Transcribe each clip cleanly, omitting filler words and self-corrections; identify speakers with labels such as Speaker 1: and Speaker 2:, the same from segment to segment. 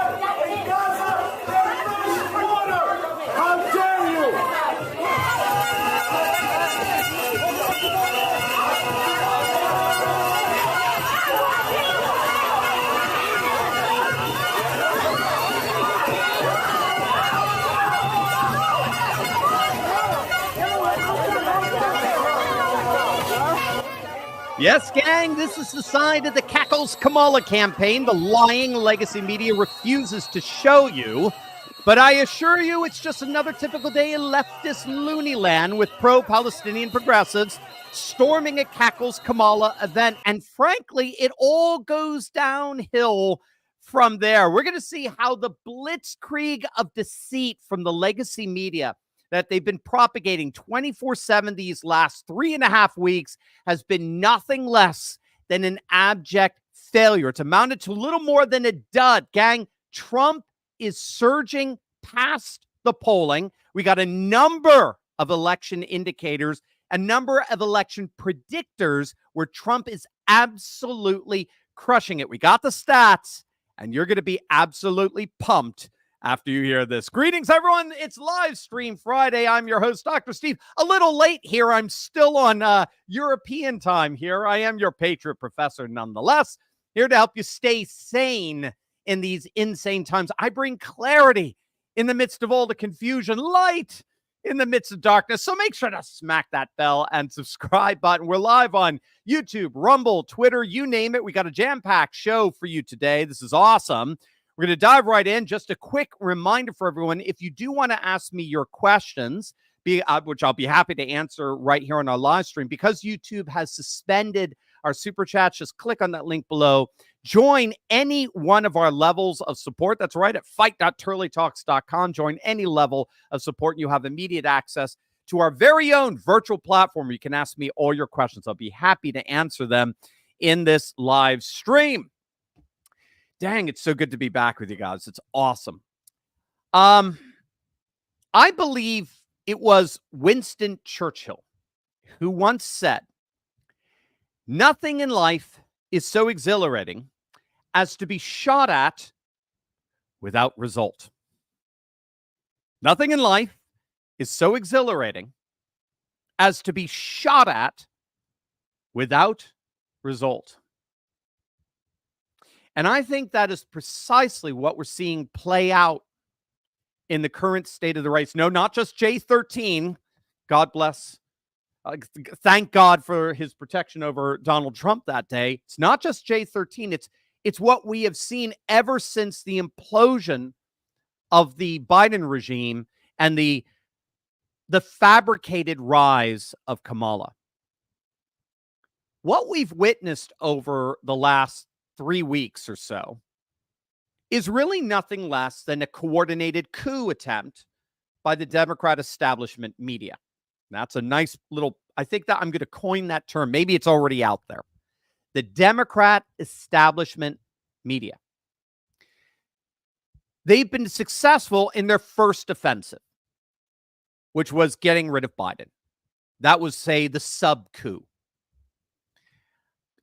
Speaker 1: In Gaza, there is no water. How dare you?
Speaker 2: Yes, gang, this is the side of the Cackles Kamala campaign the lying legacy media refuses to show you. But I assure you it's just another typical day in leftist loony land with pro-Palestinian progressives storming a Cackles Kamala event. And frankly, it all goes downhill from there. We're going to see how the blitzkrieg of deceit from the legacy media that they've been propagating 24/7 these last 3.5 weeks has been nothing less than an abject failure. It's amounted to little more than a dud. Gang, Trump is surging past the polling. We got a number of election indicators, a number of election predictors where Trump is absolutely crushing it. We got the stats, and you're going to be absolutely pumped after you hear this. Greetings, everyone. It's Live Stream Friday. I'm your host, Dr. Steve. A little late here. I'm still on European time here. I am your Patriot Professor nonetheless, here to help you stay sane in these insane times. I bring clarity in the midst of all the confusion, light in the midst of darkness. So make sure to smack that bell and subscribe button. We're live on YouTube, Rumble, Twitter, you name it. We got a jam-packed show for you today. This is awesome. We're going to dive right in. Just a quick reminder for everyone, if you do want to ask me your questions, which I'll be happy to answer right here on our live stream, because YouTube has suspended our super chats, just click on that link below. Join any one of our levels of support. That's right, at fight.turleytalks.com. Join any level of support, and you have immediate access to our very own virtual platform where you can ask me all your questions. I'll be happy to answer them in this live stream. Dang, it's so good to be back with you guys. It's awesome. I believe it was Winston Churchill who once said, "Nothing in life is so exhilarating as to be shot at without result." Nothing in life is so exhilarating as to be shot at without result. And I think that is precisely what we're seeing play out in the current state of the race. No, not just J13. God bless. Thank God for his protection over Donald Trump that day. It's not just J13. It's what we have seen ever since the implosion of the Biden regime and the fabricated rise of Kamala. What we've witnessed over the last 3 weeks or so is really nothing less than a coordinated coup attempt by the Democrat establishment media. That's a nice little, I think that I'm going to coin that term. Maybe it's already out there. The Democrat establishment media. They've been successful in their first offensive, which was getting rid of Biden. That was, say, the sub-coup.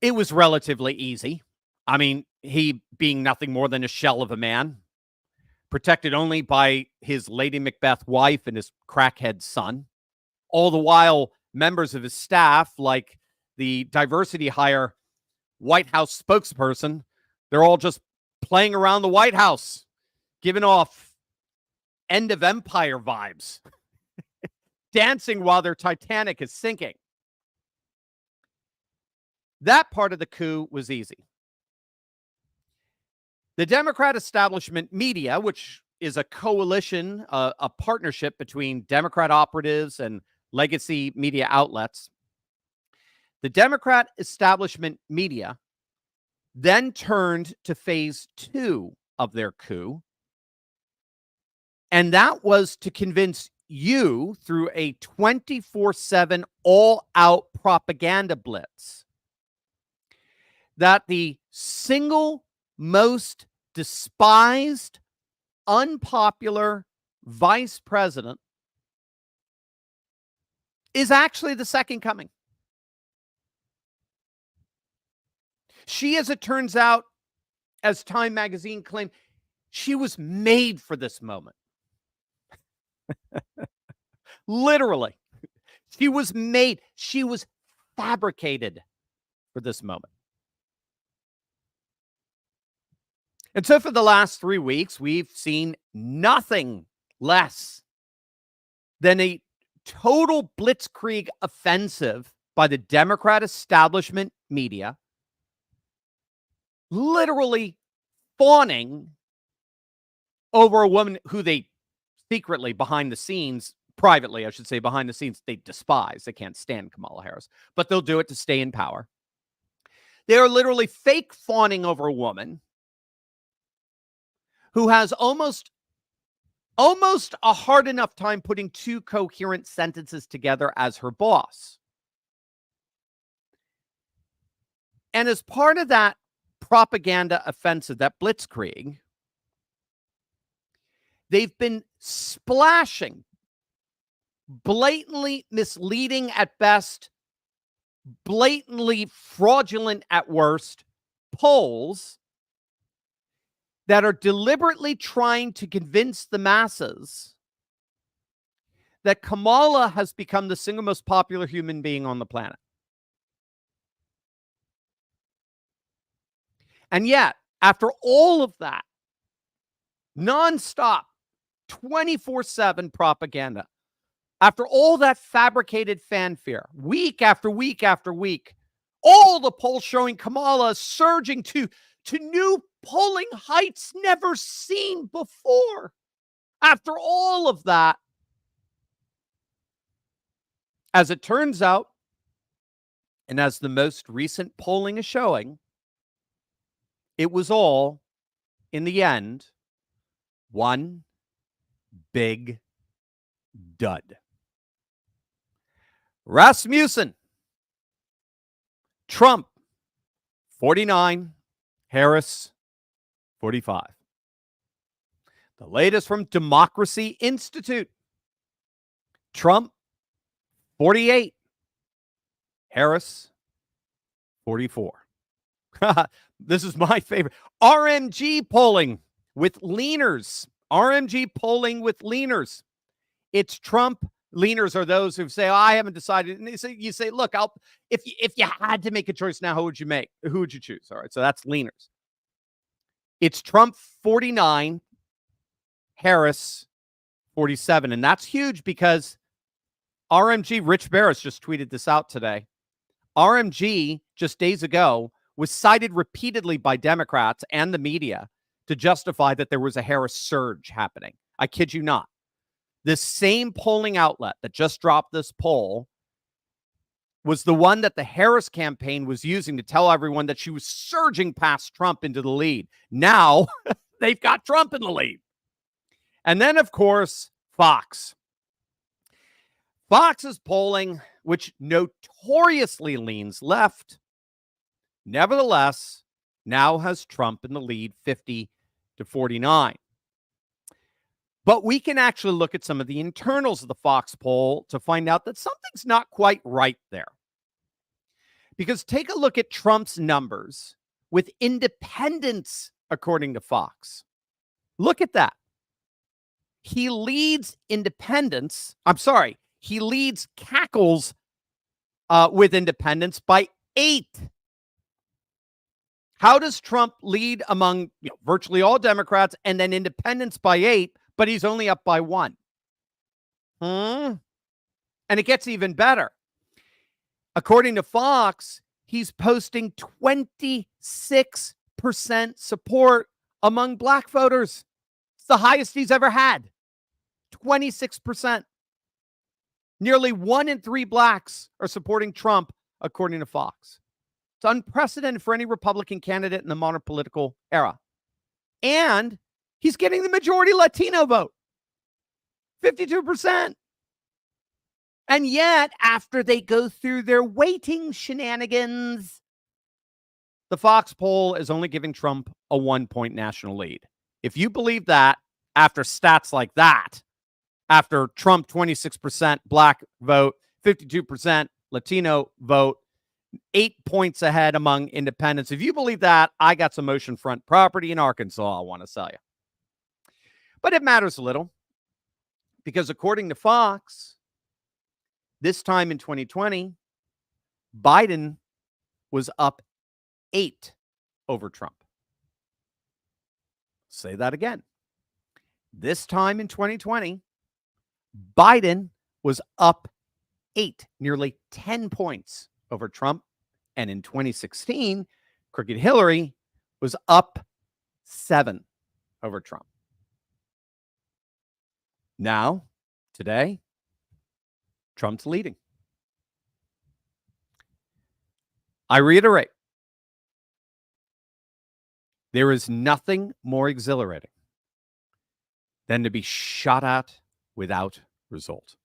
Speaker 2: It was relatively easy. I mean, he being nothing more than a shell of a man, protected only by his Lady Macbeth wife and his crackhead son. All the while, members of his staff, like the diversity hire White House spokesperson, they're all just playing around the White House, giving off end of empire vibes, dancing while their Titanic is sinking. That part of the coup was easy. The Democrat establishment media, which is a coalition, a partnership between Democrat operatives and legacy media outlets, the Democrat establishment media then turned to phase 2 of their coup. And that was to convince you through a 24/7 all-out propaganda blitz that the single most despised, unpopular vice president is actually the second coming. She, as it turns out, as Time magazine claimed, She was made for this moment. Literally. She was made. She was fabricated for this moment. And so for the last 3 weeks, we've seen nothing less than a total blitzkrieg offensive by the Democrat establishment media, literally fawning over a woman who they secretly, behind the scenes, privately, I should say, behind the scenes, they despise. They can't stand Kamala Harris, but they'll do it to stay in power. They are literally fake fawning over a woman who has almost a hard enough time putting two coherent sentences together as her boss. And as part of that propaganda offensive, that blitzkrieg, they've been splashing blatantly misleading at best, blatantly fraudulent at worst polls that are deliberately trying to convince the masses that Kamala has become the single most popular human being on the planet. And yet, after all of that, nonstop, 24/7 propaganda, after all that fabricated fanfare, week after week after week, all the polls showing Kamala surging to new polling heights never seen before. After all of that, as it turns out, and as the most recent polling is showing, it was all, in the end, one big dud. Rasmussen, Trump, 49, Harris, 45. The latest from Democracy Institute. Trump, 48. Harris, 44. This is my favorite. RMG polling with leaners. RMG polling with leaners. It's Trump. Leaners are those who say, oh, I haven't decided. And you say, look, if you had to make a choice now, who would you make? Who would you choose? All right, so that's leaners. It's Trump 49, Harris 47. And that's huge because RMG, Rich Barris just tweeted this out today. RMG, just days ago, was cited repeatedly by Democrats and the media to justify that there was a Harris surge happening. I kid you not. This same polling outlet that just dropped this poll was the one that the Harris campaign was using to tell everyone that she was surging past Trump into the lead. Now, they've got Trump in the lead. And then, of course, Fox. Fox's polling, which notoriously leans left, nevertheless, now has Trump in the lead 50-49. But we can actually look at some of the internals of the Fox poll to find out that something's not quite right there. Because take a look at Trump's numbers with independents, according to Fox. Look at that. He leads independents. He leads cackles with independents by 8. How does Trump lead among virtually all Democrats and then independents by 8, but he's only up by 1? And it gets even better. According to Fox, he's posting 26% support among black voters. It's the highest he's ever had. 26%. Nearly 1 in 3 blacks are supporting Trump, according to Fox. It's unprecedented for any Republican candidate in the modern political era. And he's getting the majority Latino vote. 52%. And yet, after they go through their weighting shenanigans, the Fox poll is only giving Trump a 1-point national lead. If you believe that, after stats like that, after Trump 26% black vote, 52% Latino vote, 8 points ahead among independents. If you believe that, I got some oceanfront property in Arkansas I want to sell you. But it matters a little because according to Fox, this time in 2020, Biden was up 8 over Trump. Say that again. This time in 2020, Biden was up 8, nearly 10 points over Trump. And in 2016, Crooked Hillary was up 7 over Trump. Now, today, Trump's leading. I reiterate, there is nothing more exhilarating than to be shot at without result.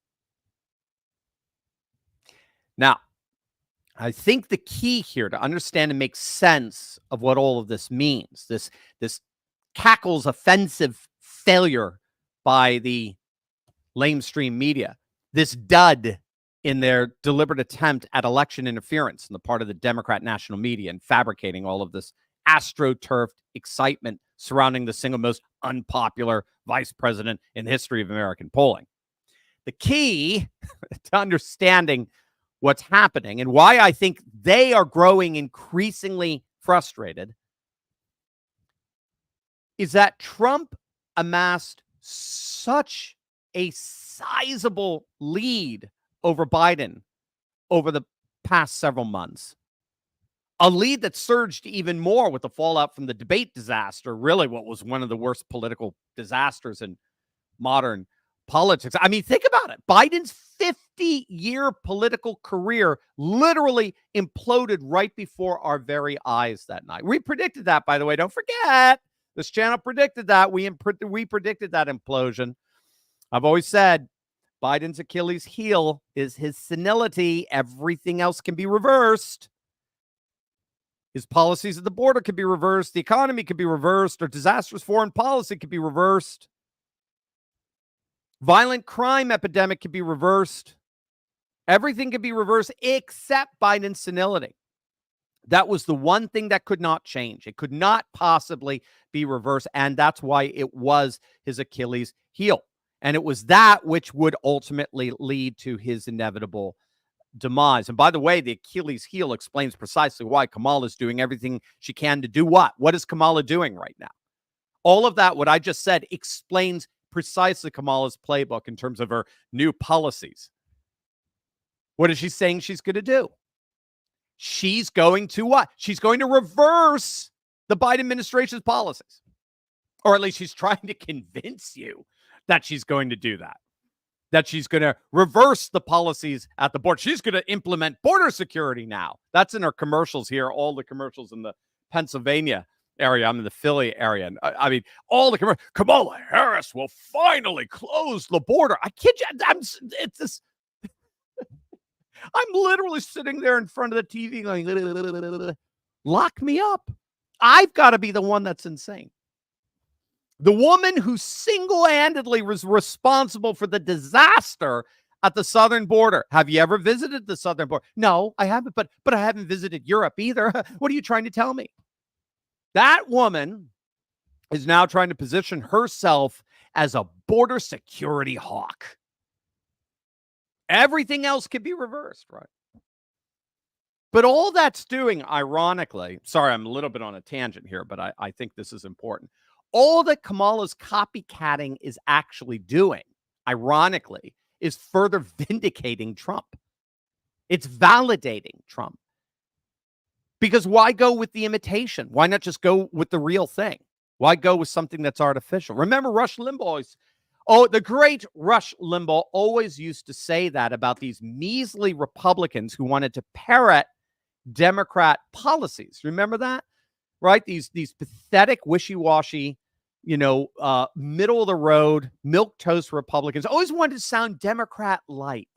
Speaker 2: Now, I think the key here to understand and make sense of what all of this means, this cackles offensive failure by the lamestream media, this dud in their deliberate attempt at election interference on the part of the Democrat national media and fabricating all of this astroturfed excitement surrounding the single most unpopular vice president in the history of American polling. The key to understanding what's happening and why I think they are growing increasingly frustrated is that Trump amassed such a sizable lead over Biden over the past several months. A lead that surged even more with the fallout from the debate disaster, really what was one of the worst political disasters in modern politics. I mean, think about it. Biden's 50-year political career literally imploded right before our very eyes that night. We predicted that, by the way. Don't forget, this channel predicted that. We predicted that implosion. I've always said Biden's Achilles heel is his senility. Everything else can be reversed. His policies at the border could be reversed. The economy could be reversed, or disastrous foreign policy could be reversed. Violent crime epidemic could be reversed. Everything could be reversed except Biden's senility. That was the one thing that could not change. It could not possibly be reversed, and that's why it was his Achilles heel. And it was that which would ultimately lead to his inevitable demise. And by the way, the Achilles heel explains precisely why Kamala is doing everything she can to do what? What is Kamala doing right now? All of that, what I just said, explains precisely Kamala's playbook in terms of her new policies. What is she saying she's going to do? She's going to what? She's going to reverse the Biden administration's policies. Or at least she's trying to convince you that she's going to do that. That she's going to reverse the policies at the border. She's going to implement border security now. That's in her commercials here, all the commercials in the Pennsylvania area. I'm in the Philly area. And I mean, all the commercials. Kamala Harris will finally close the border. I kid you. It's this. I'm literally sitting there in front of the TV going, lock me up. I've got to be the one that's insane. The woman who single-handedly was responsible for the disaster at the southern border. Have you ever visited the southern border? No, I haven't, but I haven't visited Europe either. What are you trying to tell me? That woman is now trying to position herself as a border security hawk. Everything else can be reversed, right? But all that's doing, ironically, sorry, I'm a little bit on a tangent here, but I think this is important. All that Kamala's copycatting is actually doing, ironically, is further vindicating Trump. It's validating Trump. Because why go with the imitation? Why not just go with the real thing? Why go with something that's artificial? Remember Rush Limbaugh? The great Rush Limbaugh always used to say that about these measly Republicans who wanted to parrot Democrat policies. Remember that? Right? These pathetic, wishy-washy, middle of the road, milquetoast Republicans always wanted to sound Democrat light.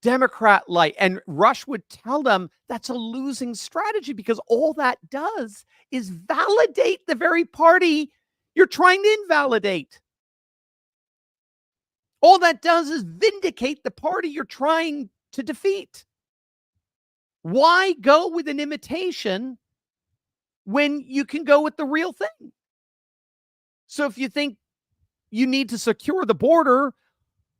Speaker 2: Democrat light. And Rush would tell them that's a losing strategy because all that does is validate the very party you're trying to invalidate. All that does is vindicate the party you're trying to defeat. Why go with an imitation when you can go with the real thing? So if you think you need to secure the border,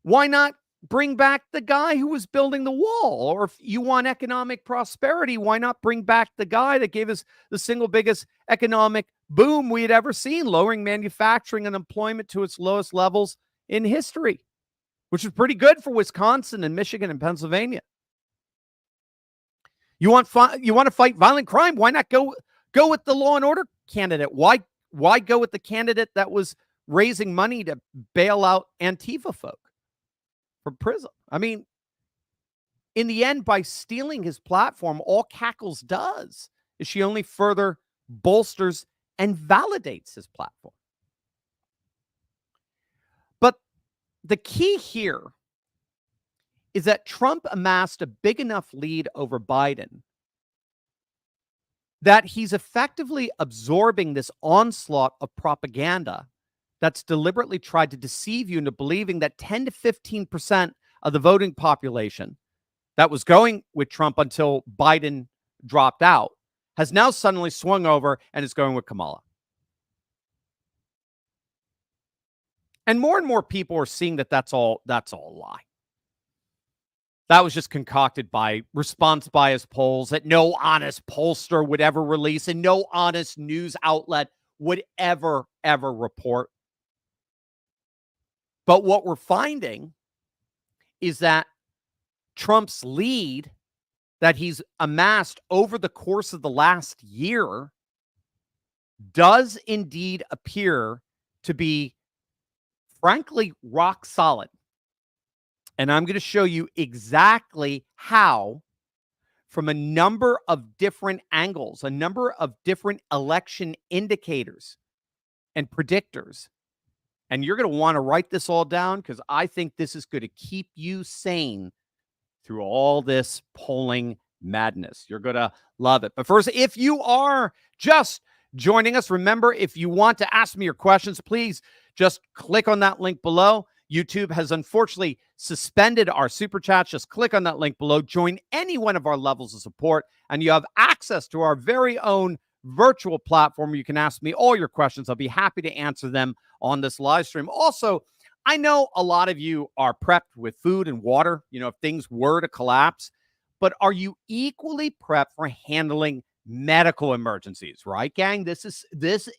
Speaker 2: why not bring back the guy who was building the wall? Or if you want economic prosperity, why not bring back the guy that gave us the single biggest economic boom we had ever seen, lowering manufacturing and employment to its lowest levels in history, which is pretty good for Wisconsin and Michigan and Pennsylvania. You want to fight violent crime? Why not go with the law and order candidate? Why go with the candidate that was raising money to bail out Antifa folk from prison? I mean, in the end, by stealing his platform, all Cackles does is she only further bolsters and validates his platform. But the key here is that Trump amassed a big enough lead over Biden that he's effectively absorbing this onslaught of propaganda that's deliberately tried to deceive you into believing that 10 to 15% of the voting population that was going with Trump until Biden dropped out has now suddenly swung over and is going with Kamala. And more people are seeing that that's all a lie. That was just concocted by response bias polls that no honest pollster would ever release and no honest news outlet would ever report. But what we're finding is that Trump's lead that he's amassed over the course of the last year does indeed appear to be, frankly, rock solid. And I'm going to show you exactly how, from a number of different angles, a number of different election indicators and predictors. And you're going to want to write this all down because I think this is going to keep you sane through all this polling madness. You're going to love it. But first, if you are just joining us, remember, if you want to ask me your questions, please just click on that link below. YouTube has unfortunately suspended our super chats. Just click on that link below. Join any one of our levels of support, and you have access to our very own virtual platform where you can ask me all your questions. I'll be happy to answer them on this live stream. Also, I know a lot of you are prepped with food and water, if things were to collapse, but are you equally prepped for handling medical emergencies, right, gang? This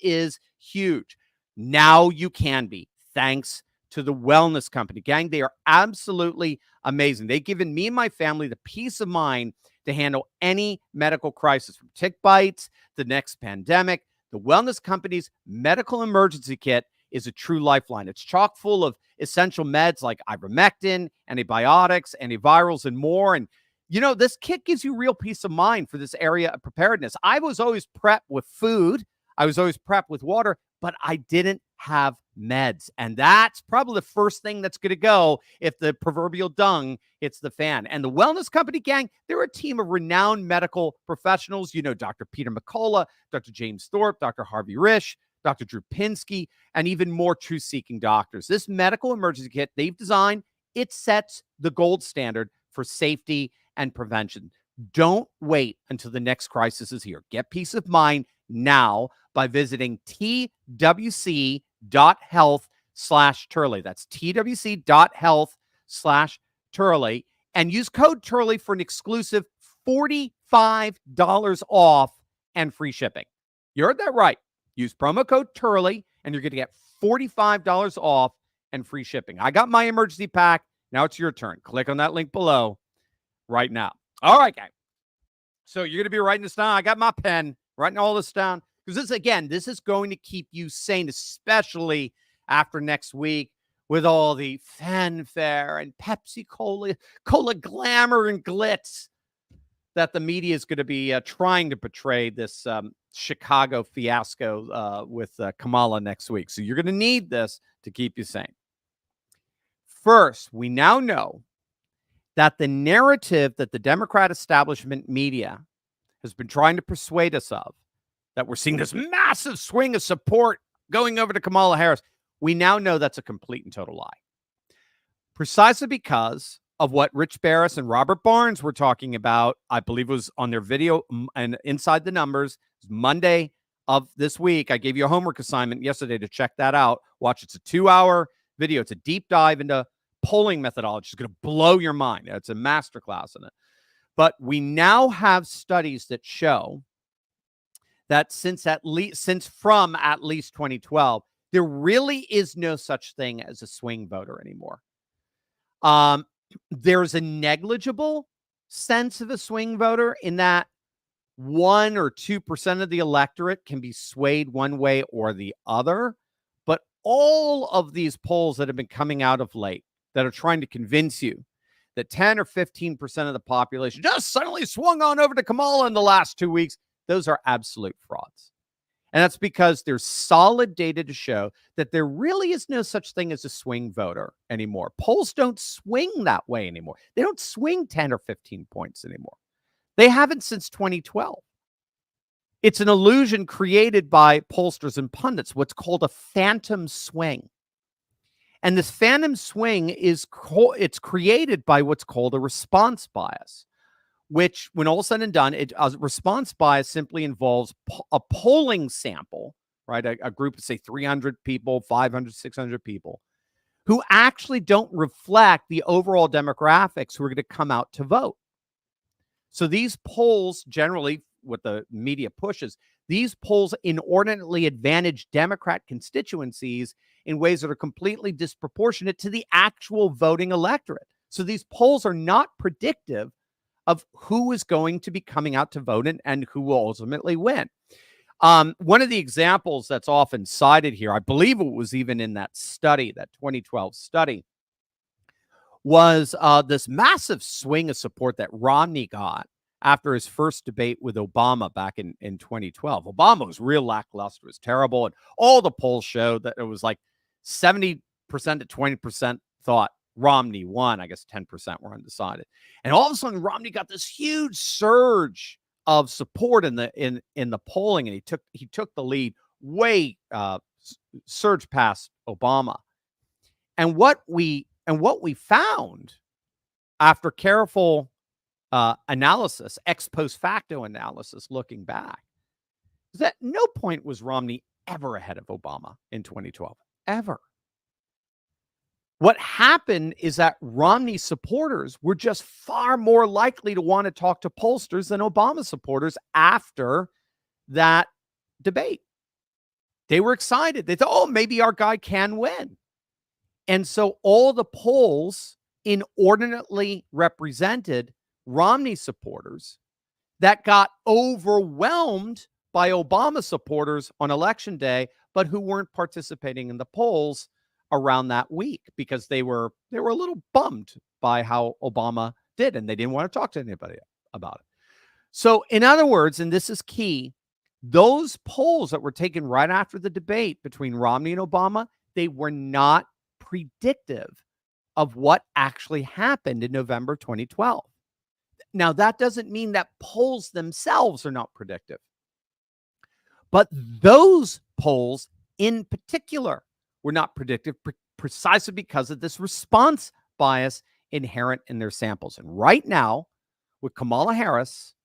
Speaker 2: is huge. Now you can be, thanks to the wellness company. Gang, they are absolutely amazing. They've given me and my family the peace of mind to handle any medical crisis, from tick bites, the next pandemic. The wellness company's medical emergency kit is a true lifeline. It's chock full of essential meds like ivermectin, antibiotics, antivirals, and more. And, this kit gives you real peace of mind for this area of preparedness. I was always prepped with food. I was always prepped with water, but I didn't have meds. And that's probably the first thing that's going to go if the proverbial dung hits the fan. And the wellness company, gang, they're a team of renowned medical professionals. Dr. Peter McCullough, Dr. James Thorpe, Dr. Harvey Risch, Dr. Drew Pinsky, and even more truth-seeking doctors. This medical emergency kit they've designed, it sets the gold standard for safety and prevention. Don't wait until the next crisis is here. Get peace of mind now by visiting twc.health/Turley. That's twc.health/Turley. And use code Turley for an exclusive $45 off and free shipping. You heard that right. Use promo code Turley, and you're going to get $45 off and free shipping. I got my emergency pack. Now it's your turn. Click on that link below right now. All right, guys. So you're going to be writing this down. I got my pen, writing all this down. Because this is going to keep you sane, especially after next week with all the fanfare and Pepsi Cola glamour and glitz that the media is going to be trying to portray this Chicago fiasco with Kamala next week. So you're going to need this to keep you sane. First, we now know that the narrative that the Democrat establishment media has been trying to persuade us of, that we're seeing this massive swing of support going over to Kamala Harris, we now know that's a complete and total lie. Precisely because of what Rich Barris and Robert Barnes were talking about, I believe it was on their video and Inside the Numbers, Monday, of this week. I gave you a homework assignment yesterday to check that out. Watch. It's a 2-hour video. It's a deep dive into polling methodology. It's going to blow your mind. It's a masterclass in it. But we now have studies that show that since from at least 2012, there really is no such thing as a swing voter anymore. There's a negligible sense of a swing voter in that 1 or 2% of the electorate can be swayed one way or the other. But all of these polls that have been coming out of late that are trying to convince you that 10 or 15% of the population just suddenly swung on over to Kamala in the last 2 weeks, those are absolute frauds. And that's because there's solid data to show that there really is no such thing as a swing voter anymore. Polls don't swing that way anymore. They don't swing 10 or 15 points anymore. They haven't since 2012. It's an illusion created by pollsters and pundits, what's called a phantom swing. And this phantom swing it's created by what's called a response bias, which, when all said and done, a response bias simply involves a polling sample, right? A group of, say, 300 people, 500, 600 people, who actually don't reflect the overall demographics who are going to come out to vote. So these polls, generally, what the media pushes, these polls inordinately advantage Democrat constituencies in ways that are completely disproportionate to the actual voting electorate. So these polls are not predictive of who is going to be coming out to vote and who will ultimately win. One of the examples that's often cited here, I believe it was even in that study, that 2012 study, was this massive swing of support that Romney got after his first debate with Obama back in 2012. Obama was real lackluster, was terrible, and all the polls showed that it was like 70% to 20% thought Romney won. I guess 10% were undecided. And all of a sudden, Romney got this huge surge of support in the polling, and he took the lead way surge past Obama. And what we found after careful analysis, ex post facto analysis, looking back, is that no point was Romney ever ahead of Obama in 2012, ever. What happened is that Romney supporters were just far more likely to want to talk to pollsters than Obama supporters after that debate. They were excited. They thought, oh, maybe our guy can win. And so all the polls inordinately represented Romney supporters that got overwhelmed by Obama supporters on election day, but who weren't participating in the polls around that week because they were a little bummed by how Obama did, and they didn't want to talk to anybody about it. So in other words, and this is key, those polls that were taken right after the debate between Romney and Obama, they were not predictive of what actually happened in November 2012. Now, that doesn't mean that polls themselves are not predictive, but those polls in particular were not predictive precisely because of this response bias inherent in their samples. And right now, with Kamala Harris,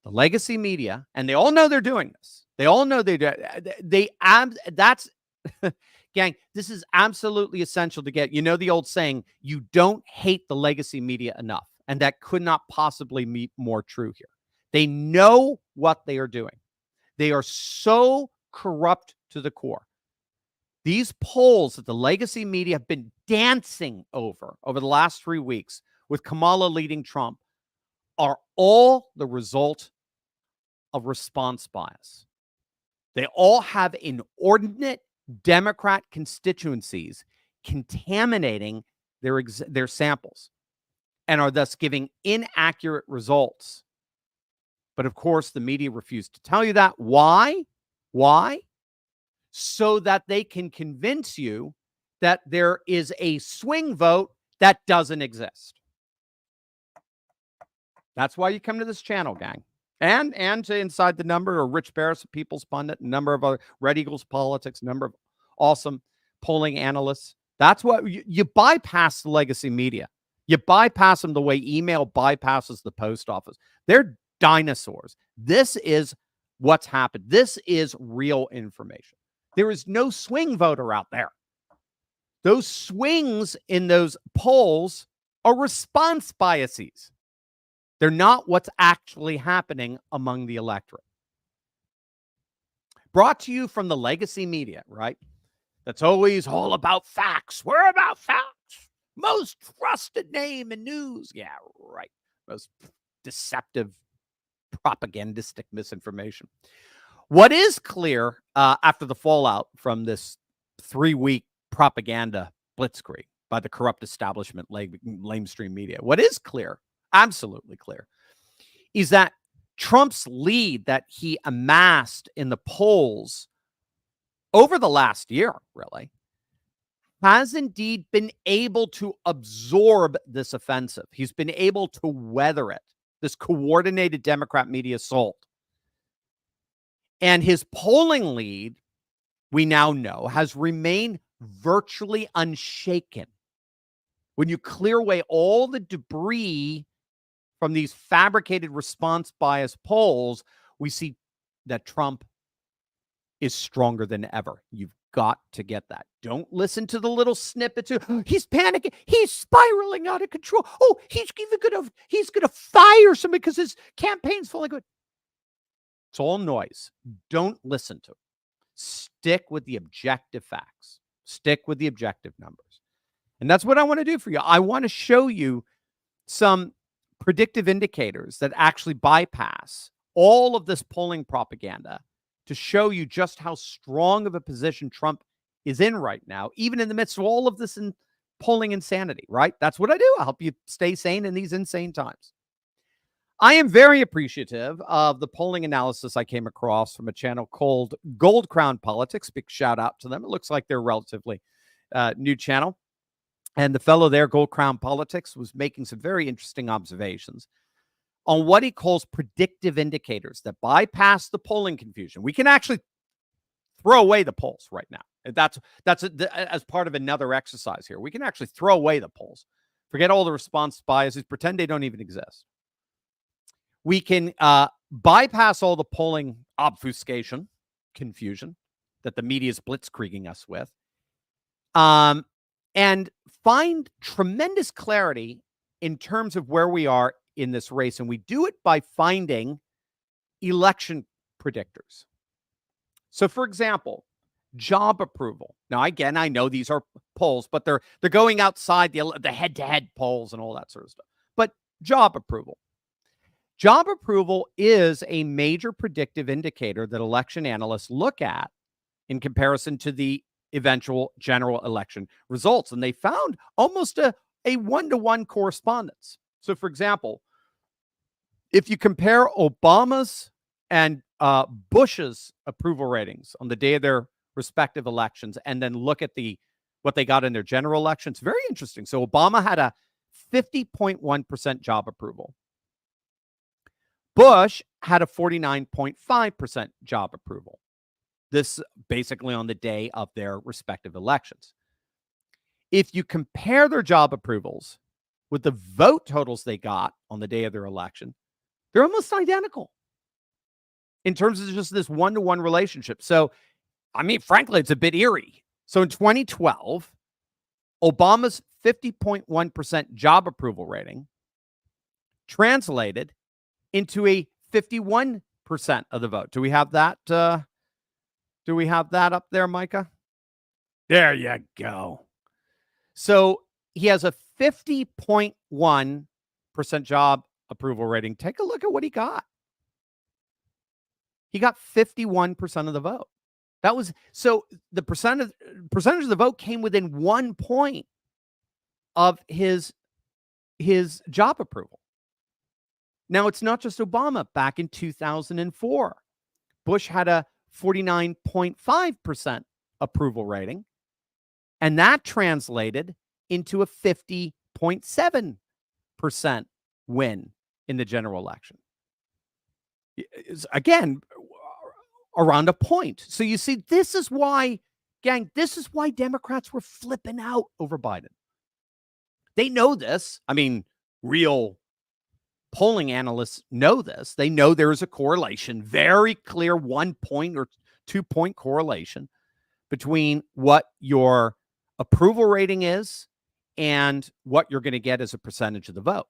Speaker 2: the legacy media, and they all know they're doing this. They all know that's gang, this is absolutely essential to get. You know the old saying, you don't hate the legacy media enough. And that could not possibly be more true here. They know what they are doing. They are so corrupt to the core. These polls that the legacy media have been dancing over the last 3 weeks with Kamala leading Trump are all the result of response bias. They all have inordinate Democrat constituencies contaminating their samples and are thus giving inaccurate results. But of course, the media refused to tell you that. Why? Why? So that they can convince you that there is a swing vote that doesn't exist. That's why you come to this channel, gang. And to Inside the Number, or Rich Barris, People's Pundit, a number of other Red Eagles Politics, a number of awesome polling analysts. That's what you bypass the legacy media. You bypass them the way email bypasses the post office. They're dinosaurs. This is what's happened. This is real information. There is no swing voter out there. Those swings in those polls are response biases. They're not what's actually happening among the electorate. Brought to you from the legacy media, right? That's always all about facts. We're about facts. Most trusted name in news. Yeah, right. Most deceptive, propagandistic misinformation. What is clear after the fallout from this 3-week propaganda blitzkrieg by the corrupt establishment, lamestream media, what is clear, absolutely clear, is that Trump's lead that he amassed in the polls over the last year, really, has indeed been able to absorb this offensive. He's been able to weather it, this coordinated Democrat media assault. And his polling lead, we now know, has remained virtually unshaken. When you clear away all the debris from these fabricated response bias polls, we see that Trump is stronger than ever. You've got to get that. Don't listen to the little snippets. He's panicking. He's spiraling out of control. Oh, he's gonna fire somebody because his campaign's falling good. It's all noise. Don't listen to it. Stick with the objective facts. Stick with the objective numbers. And that's what I want to do for you. I want to show you some predictive indicators that actually bypass all of this polling propaganda to show you just how strong of a position Trump is in right now, even in the midst of all of this polling insanity, right? That's what I do. I help you stay sane in these insane times. I am very appreciative of the polling analysis I came across from a channel called Gold Crown Politics. Big shout out to them. It looks like they're a relatively new channel. And the fellow there, Gold Crown Politics, was making some very interesting observations on what he calls predictive indicators that bypass the polling confusion. We can actually throw away the polls right now. That's as part of another exercise here. We can actually throw away the polls. Forget all the response biases. Pretend they don't even exist. We can bypass all the polling obfuscation, confusion that the media is blitzkrieging us with, and find tremendous clarity in terms of where we are in this race. And we do it by finding election predictors. So, for example, job approval. Now, again, I know these are polls, but they're going outside the head-to-head polls and all that sort of stuff. But job approval. Job approval is a major predictive indicator that election analysts look at in comparison to the eventual general election results. And they found almost a one-to-one correspondence. So, for example, if you compare Obama's and Bush's approval ratings on the day of their respective elections and then look at what they got in their general elections, very interesting. So Obama had a 50.1% job approval. Bush had a 49.5% job approval. This basically on the day of their respective elections. If you compare their job approvals with the vote totals they got on the day of their election, they're almost identical in terms of just this one-to-one relationship. So, I mean, frankly, it's a bit eerie. So in 2012, Obama's 50.1% job approval rating translated into a 51% of the vote. Do we have that? Do we have that up there, Micah? There you go. So he has a 50.1% job approval rating. Take a look at what he got. He got 51% of the vote. That was so the percentage of the vote came within 1 point of his job approval. Now, it's not just Obama. Back in 2004, Bush had a 49.5% approval rating, and that translated into a 50.7% win in the general election. Again, around a point. So you see, this is why, gang, this is why Democrats were flipping out over Biden. They know this. I mean, real polling analysts know this. They know there is a correlation, very clear 1 point or 2 point correlation between what your approval rating is and what you're going to get as a percentage of the vote.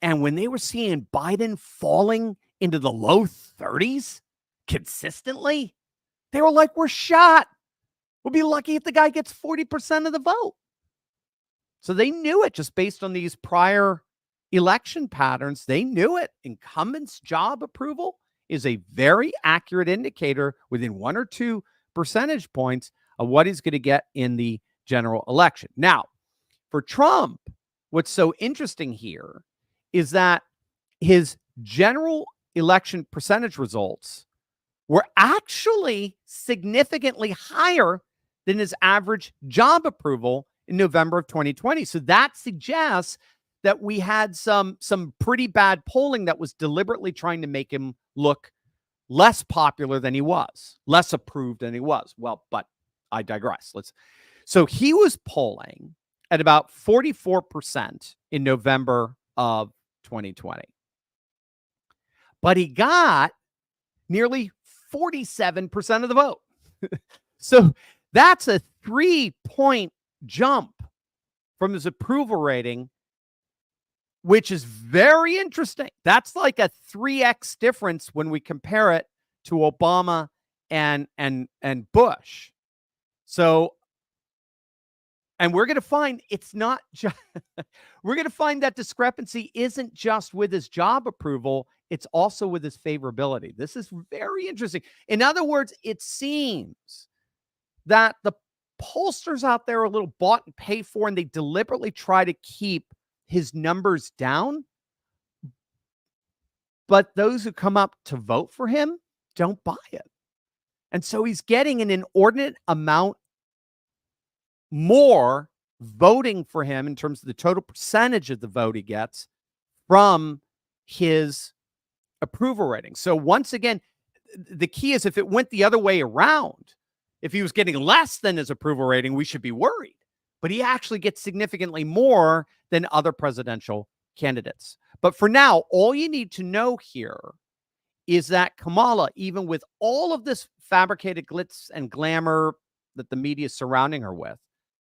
Speaker 2: And when they were seeing Biden falling into the low 30s consistently, they were like, we're shot. We'll be lucky if the guy gets 40% of the vote. So they knew it just based on these prior election patterns. They knew it. Incumbents' job approval is a very accurate indicator within 1 or 2 percentage points of what he's going to get in the general election. Now, for Trump, what's so interesting here is that his general election percentage results were actually significantly higher than his average job approval in November of 2020. So that suggests that we had some pretty bad polling that was deliberately trying to make him look less popular than he was, less approved than he was. Well, but I digress. So he was polling at about 44% in November of 2020. But he got nearly 47% of the vote. So that's a 3-point jump from his approval rating, which is very interesting. That's like a 3x difference when we compare it to Obama and Bush. So, and we're going to find it's not just, we're going to find that discrepancy isn't just with his job approval, it's also with his favorability. This is very interesting. In other words, it seems that the pollsters out there are a little bought and paid for, and they deliberately try to keep his numbers down. But those who come up to vote for him don't buy it. And so he's getting an inordinate amount more voting for him in terms of the total percentage of the vote he gets from his approval rating. So once again, the key is if it went the other way around, if he was getting less than his approval rating, we should be worried. But he actually gets significantly more than other presidential candidates. But for now, all you need to know here is that Kamala, even with all of this fabricated glitz and glamour that the media is surrounding her with,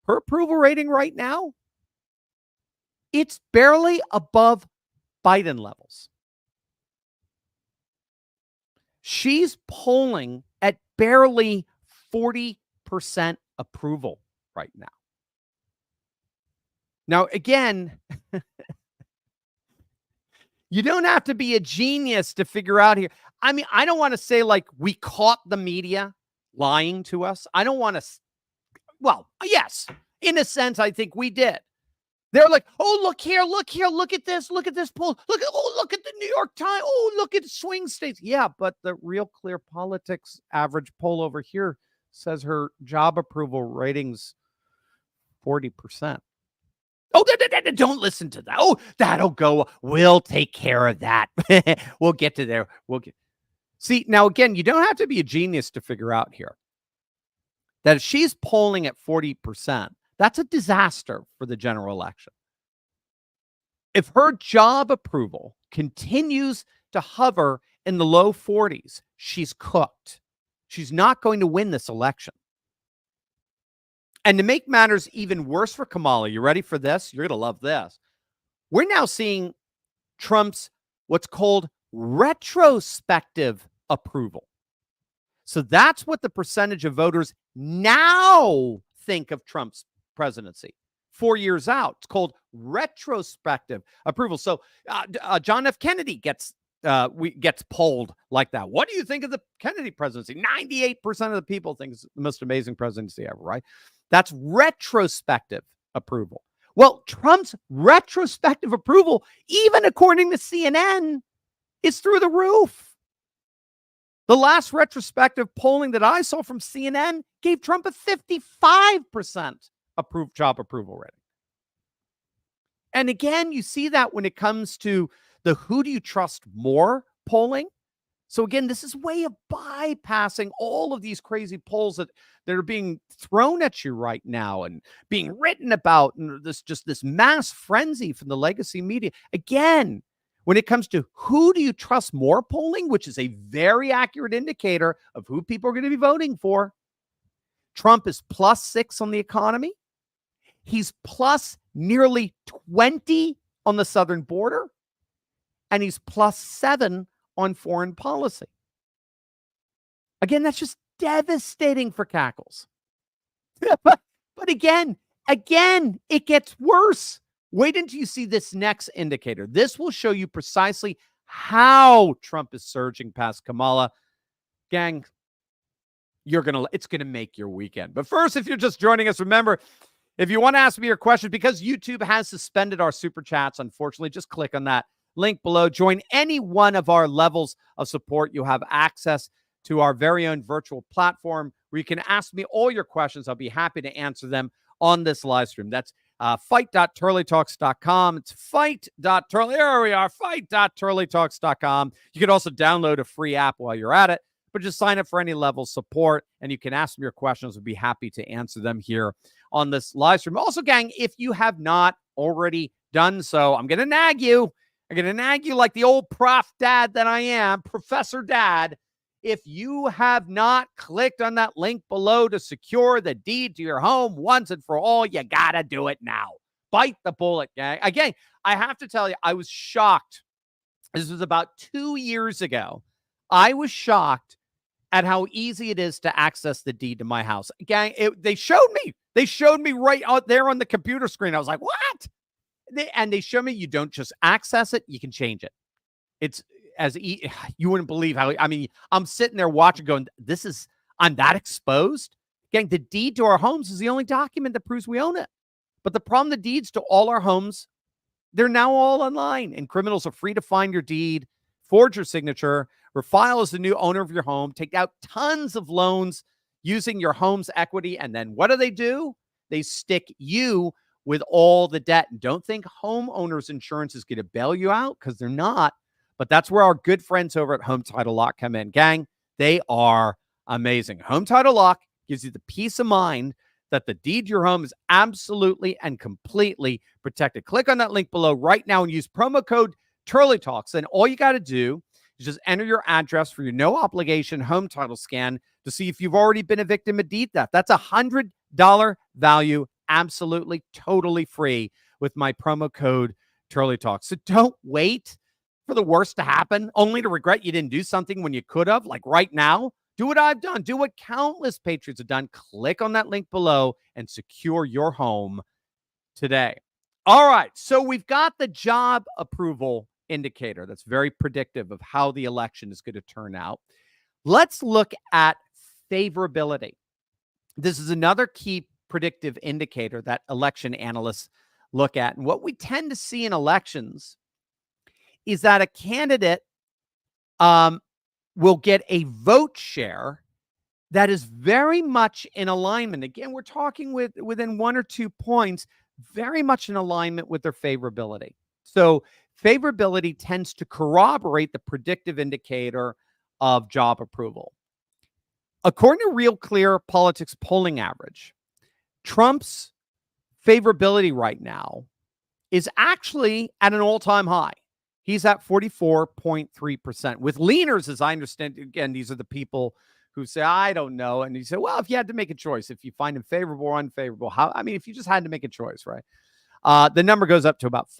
Speaker 2: her approval rating right now, it's barely above Biden levels. She's polling at barely 40% approval right now. Now, again, you don't have to be a genius to figure out here. I mean, I don't want to say like we caught the media lying to us. I don't want to. Well, yes, in a sense, I think we did. They're like, oh, look here, look at this poll. Look at the New York Times. Oh, look at swing states. Yeah, but the Real Clear Politics average poll over here says her job approval ratings 40%. Oh, don't listen to that. Oh, that'll go. We'll take care of that. We'll get to there. See, now, again, you don't have to be a genius to figure out here that if she's polling at 40%, that's a disaster for the general election. If her job approval continues to hover in the low 40s, she's cooked. She's not going to win this election. And to make matters even worse for Kamala, you ready for this? You're going to love this. We're now seeing Trump's what's called retrospective approval. So that's what the percentage of voters now think of Trump's presidency 4 years out. It's called retrospective approval. So John F. Kennedy gets polled like that. What do you think of the Kennedy presidency? 98% of the people think it's the most amazing presidency ever, right? That's retrospective approval. Well, Trump's retrospective approval, even according to CNN, is through the roof. The last retrospective polling that I saw from CNN gave Trump a 55% job approval rating. And again, you see that when it comes to the who do you trust more polling. So again, this is way of bypassing all of these crazy polls that are being thrown at you right now and being written about, and this mass frenzy from the legacy media. Again, When it comes to who do you trust more polling, which is a very accurate indicator of who people are going to be voting for, Trump is +6 on the economy. He's plus nearly 20 on the southern border. And he's +7 on foreign policy. Again, that's just devastating for Cackles. but again, it gets worse. Wait until you see this next indicator. This will show you precisely how Trump is surging past Kamala. Gang, it's gonna make your weekend. But first, if you're just joining us, remember, if you want to ask me your questions, because YouTube has suspended our super chats, unfortunately, just click on that link below. Join any one of our levels of support. You have access to our very own virtual platform where you can ask me all your questions. I'll be happy to answer them on this live stream. That's fight.turleytalks.com. It's fight.turley. There we are, fight.turleytalks.com. You can also download a free app while you're at it, but just sign up for any level support and you can ask me your questions. We'll be happy to answer them here on this live stream. Also, gang, if you have not already done so, I'm going to nag you. I'm going to nag you like the old prof dad that I am, Professor Dad. If you have not clicked on that link below to secure the deed to your home once and for all, you got to do it now. Bite the bullet, gang. Again, I have to tell you, I was shocked. This was about 2 years ago. I was shocked at how easy it is to access the deed to my house. Gang, they showed me. They showed me right out there on the computer screen. I was like, what? They show me you don't just access it, you can change it. It's you wouldn't believe how, I mean, I'm sitting there watching going, I'm that exposed. Gang, the deed to our homes is the only document that proves we own it. But the problem, the deeds to all our homes, they're now all online and criminals are free to find your deed, forge your signature, refile as the new owner of your home, take out tons of loans using your home's equity. And then what do? They stick you with all the debt. And don't think homeowners insurance is going to bail you out, because they're not. But that's where our good friends over at Home Title Lock come in. Gang, they are amazing. Home Title Lock gives you the peace of mind that the deed to your home is absolutely and completely protected. Click on that link below right now and use promo code TurleyTalks. And all you got to do is just enter your address for your no obligation home title scan to see if you've already been a victim of deed theft. That's $100 value, absolutely, totally free with my promo code TurleyTalks. So don't wait for the worst to happen, only to regret you didn't do something when you could have. Like right now, do what I've done. Do what countless patriots have done. Click on that link below and secure your home today. All right, so we've got the job approval indicator that's very predictive of how the election is going to turn out. Let's look at favorability. This is another key predictive indicator that election analysts look at. And what we tend to see in elections is that a candidate will get a vote share that is very much in alignment. Again, we're talking within 1 or 2 points, very much in alignment with their favorability. So favorability tends to corroborate the predictive indicator of job approval. According to Real Clear Politics polling average, Trump's favorability right now is actually at an all-time high. He's at 44.3%. With leaners, as I understand, again, these are the people who say, I don't know. And you say, well, if you had to make a choice, if you find him favorable or unfavorable, if you just had to make a choice, right? The number goes up to about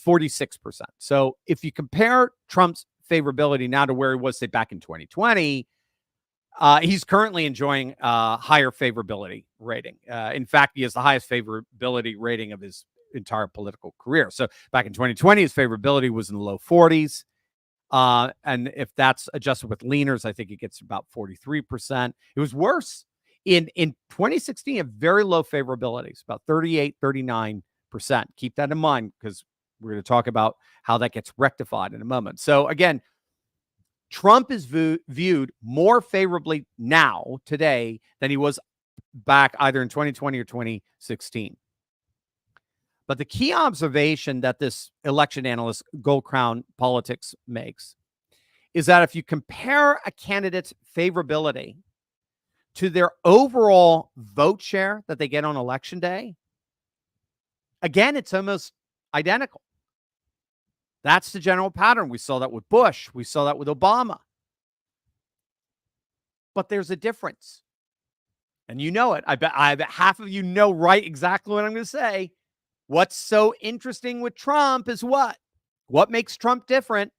Speaker 2: 46%. So if you compare Trump's favorability now to where he was, say, back in 2020, he's currently enjoying a higher favorability rating. In fact, he has the highest favorability rating of his entire political career. So back in 2020, his favorability was in the low 40s. And if that's adjusted with leaners, I think it gets about 43%. It was worse in 2016, a very low favorability. It's about 38, 39%. Keep that in mind, because we're going to talk about how that gets rectified in a moment. So again, Trump is viewed more favorably now, today, than he was back either in 2020 or 2016. But the key observation that this election analyst, Gold Crown Politics, makes is that if you compare a candidate's favorability to their overall vote share that they get on election day, again, it's almost identical. That's the general pattern. We saw that with Bush. We saw that with Obama. But there's a difference. And you know it. I bet half of you know right exactly what I'm going to say. What's so interesting with Trump is what? What makes Trump different?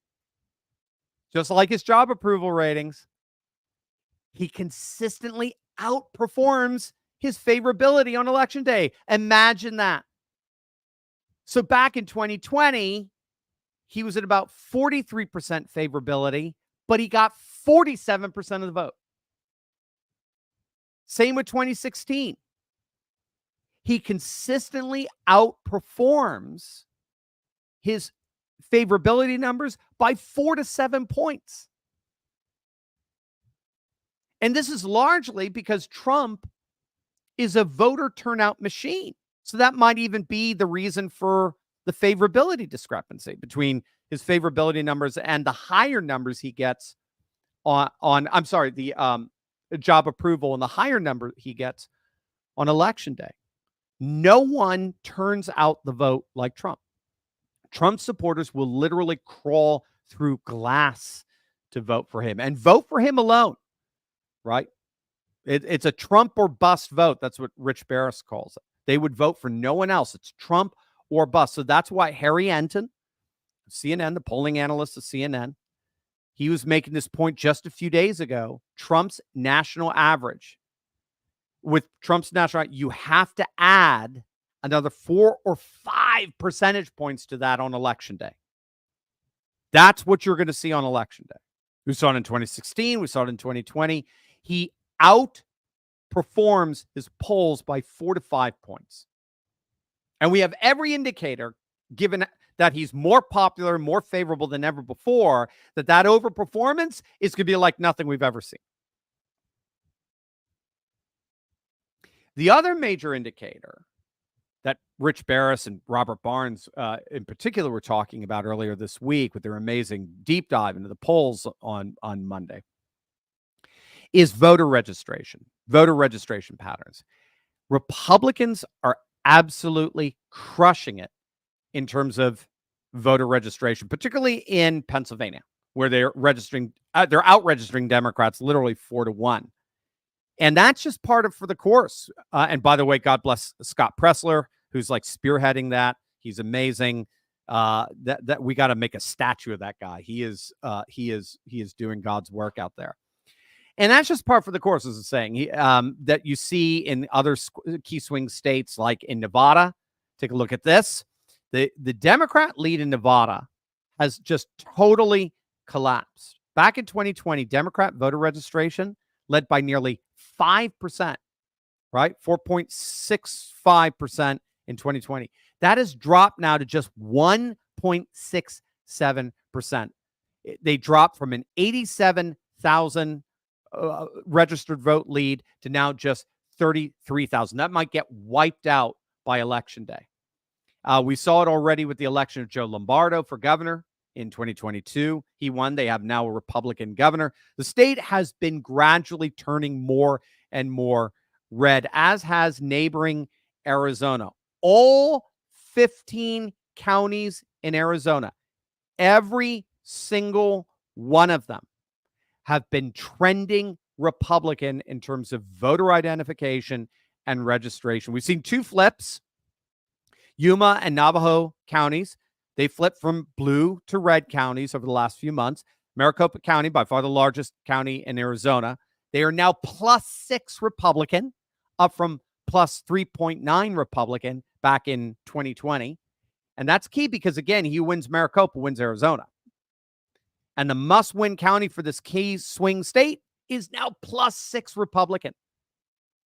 Speaker 2: Just like his job approval ratings, he consistently outperforms his favorability on election day. Imagine that. So back in 2020, he was at about 43% favorability, but he got 47% of the vote. Same with 2016. He consistently outperforms his favorability numbers by 4 to 7 points. And this is largely because Trump is a voter turnout machine. So that might even be the reason for the favorability discrepancy between his favorability numbers and the higher numbers he gets the job approval and the higher number he gets on election day. No one turns out the vote like Trump. Trump supporters will literally crawl through glass to vote for him and vote for him alone, right? It's a Trump or bust vote. That's what Rich Barris calls it. They would vote for no one else. It's Trump or bust. So that's why Harry Enton, CNN, the polling analyst of CNN, he was making this point just a few days ago. Trump's national average. With Trump's national, you have to add another 4 or 5 percentage points to that on election day. That's what you're going to see on election day. We saw it in 2016. We saw it in 2020. He outperforms his polls by 4 to 5 points. And we have every indicator, given that he's more popular, more favorable than ever before, that overperformance is going to be like nothing we've ever seen. The other major indicator that Rich Barris and Robert Barnes in particular were talking about earlier this week with their amazing deep dive into the polls on Monday is voter registration patterns. Republicans are absolutely crushing it in terms of voter registration, particularly in Pennsylvania, where they're out registering Democrats literally 4-1. And that's just part of for the course. And by the way, God bless Scott Pressler, who's like spearheading that. He's amazing. That we got to make a statue of that guy. He is doing God's work out there. And that's just part for the course, as I'm saying, that you see in other key swing states, like in Nevada. Take a look at this. The Democrat lead in Nevada has just totally collapsed. Back in 2020, Democrat voter registration led by nearly 5%, right? 4.65% in 2020. That has dropped now to just 1.67%. They dropped from an 87,000 registered vote lead to now just 33,000. That might get wiped out by election day. We saw it already with the election of Joe Lombardo for governor in 2022. He won. They have now a Republican governor. The state has been gradually turning more and more red, as has neighboring Arizona. All 15 counties in Arizona, every single one of them have been trending Republican in terms of voter identification and registration. We've seen 2 flips. Yuma and Navajo counties, they flipped from blue to red counties over the last few months. Maricopa County, by far the largest county in Arizona, they are now +6 Republican, up from +3.9 Republican back in 2020. And that's key because, again, he wins Maricopa, wins Arizona. And the must-win county for this key swing state is now +6 Republican.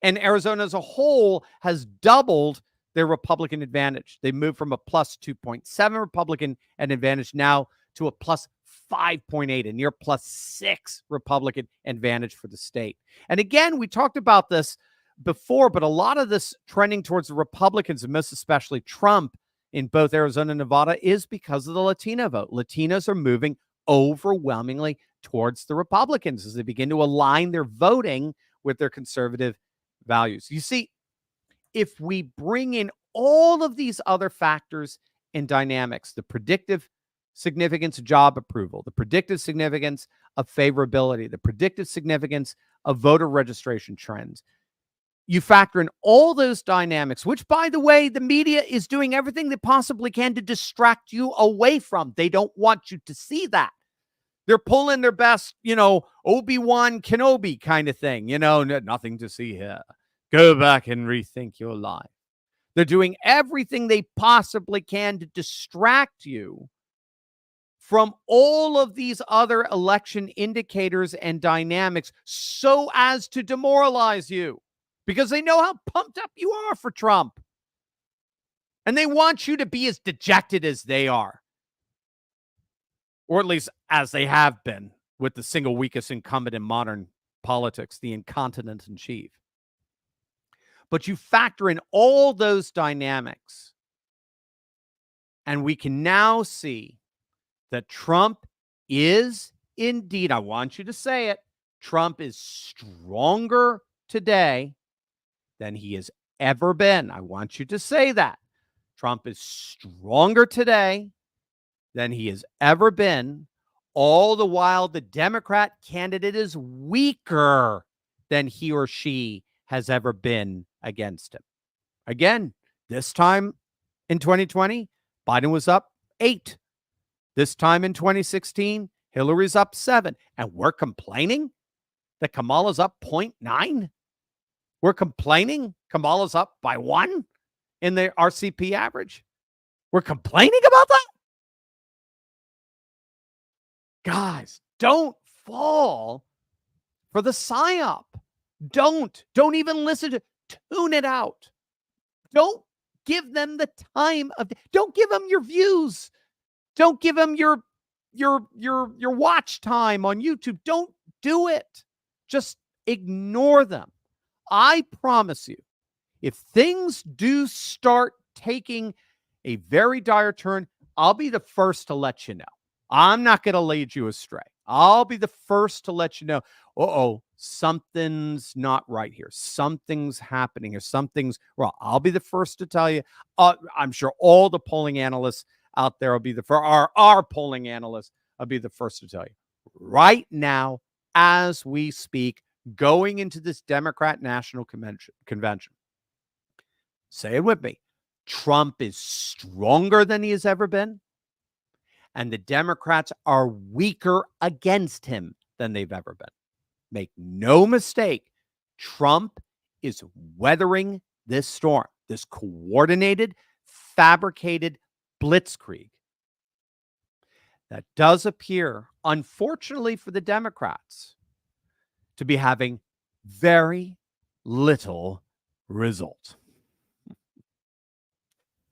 Speaker 2: And Arizona as a whole has doubled their Republican advantage. They moved from a +2.7 Republican advantage now to a +5.8, a near +6 Republican advantage for the state. And again, we talked about this before, but a lot of this trending towards the Republicans, and most especially Trump in both Arizona and Nevada, is because of the Latino vote. Latinos are moving overwhelmingly towards the Republicans as they begin to align their voting with their conservative values. You see, if we bring in all of these other factors and dynamics, the predictive significance of job approval, the predictive significance of favorability, the predictive significance of voter registration trends. You factor in all those dynamics, which, by the way, the media is doing everything they possibly can to distract you away from. They don't want you to see that. They're pulling their best, Obi-Wan Kenobi kind of thing. Nothing to see here. Go back and rethink your life. They're doing everything they possibly can to distract you from all of these other election indicators and dynamics so as to demoralize you, because they know how pumped up you are for Trump. And they want you to be as dejected as they are. Or at least as they have been with the single weakest incumbent in modern politics, the incontinent in chief. But you factor in all those dynamics, and we can now see that Trump is indeed, I want you to say it, Trump is stronger today than he has ever been. I want you to say that. Trump is stronger today than he has ever been. All the while, the Democrat candidate is weaker than he or she has ever been against him. Again, this time in 2020, Biden was up 8. This time in 2016, Hillary's up 7. And we're complaining that Kamala's up 0.9? We're complaining Kamala's up by 1 in the RCP average? We're complaining about that? Guys, don't fall for the psyop. Don't even listen to, tune it out. Don't give them the time of, don't give them your views. Don't give them your watch time on YouTube. Don't do it. Just ignore them. I promise you, if things do start taking a very dire turn, I'll be the first to let you know. I'm not going to lead you astray. I'll be the first to let you know, something's not right here. Something's happening here. Something's wrong. I'll be the first to tell you. I'm sure all the polling analysts out there will be our polling analysts will be the first to tell you. Right now, as we speak, going into this Democrat National Convention, say it with me, Trump is stronger than he has ever been, and the Democrats are weaker against him than they've ever been. Make no mistake, Trump is weathering this storm, this coordinated, fabricated blitzkrieg that does appear, unfortunately for the Democrats, to be having very little result.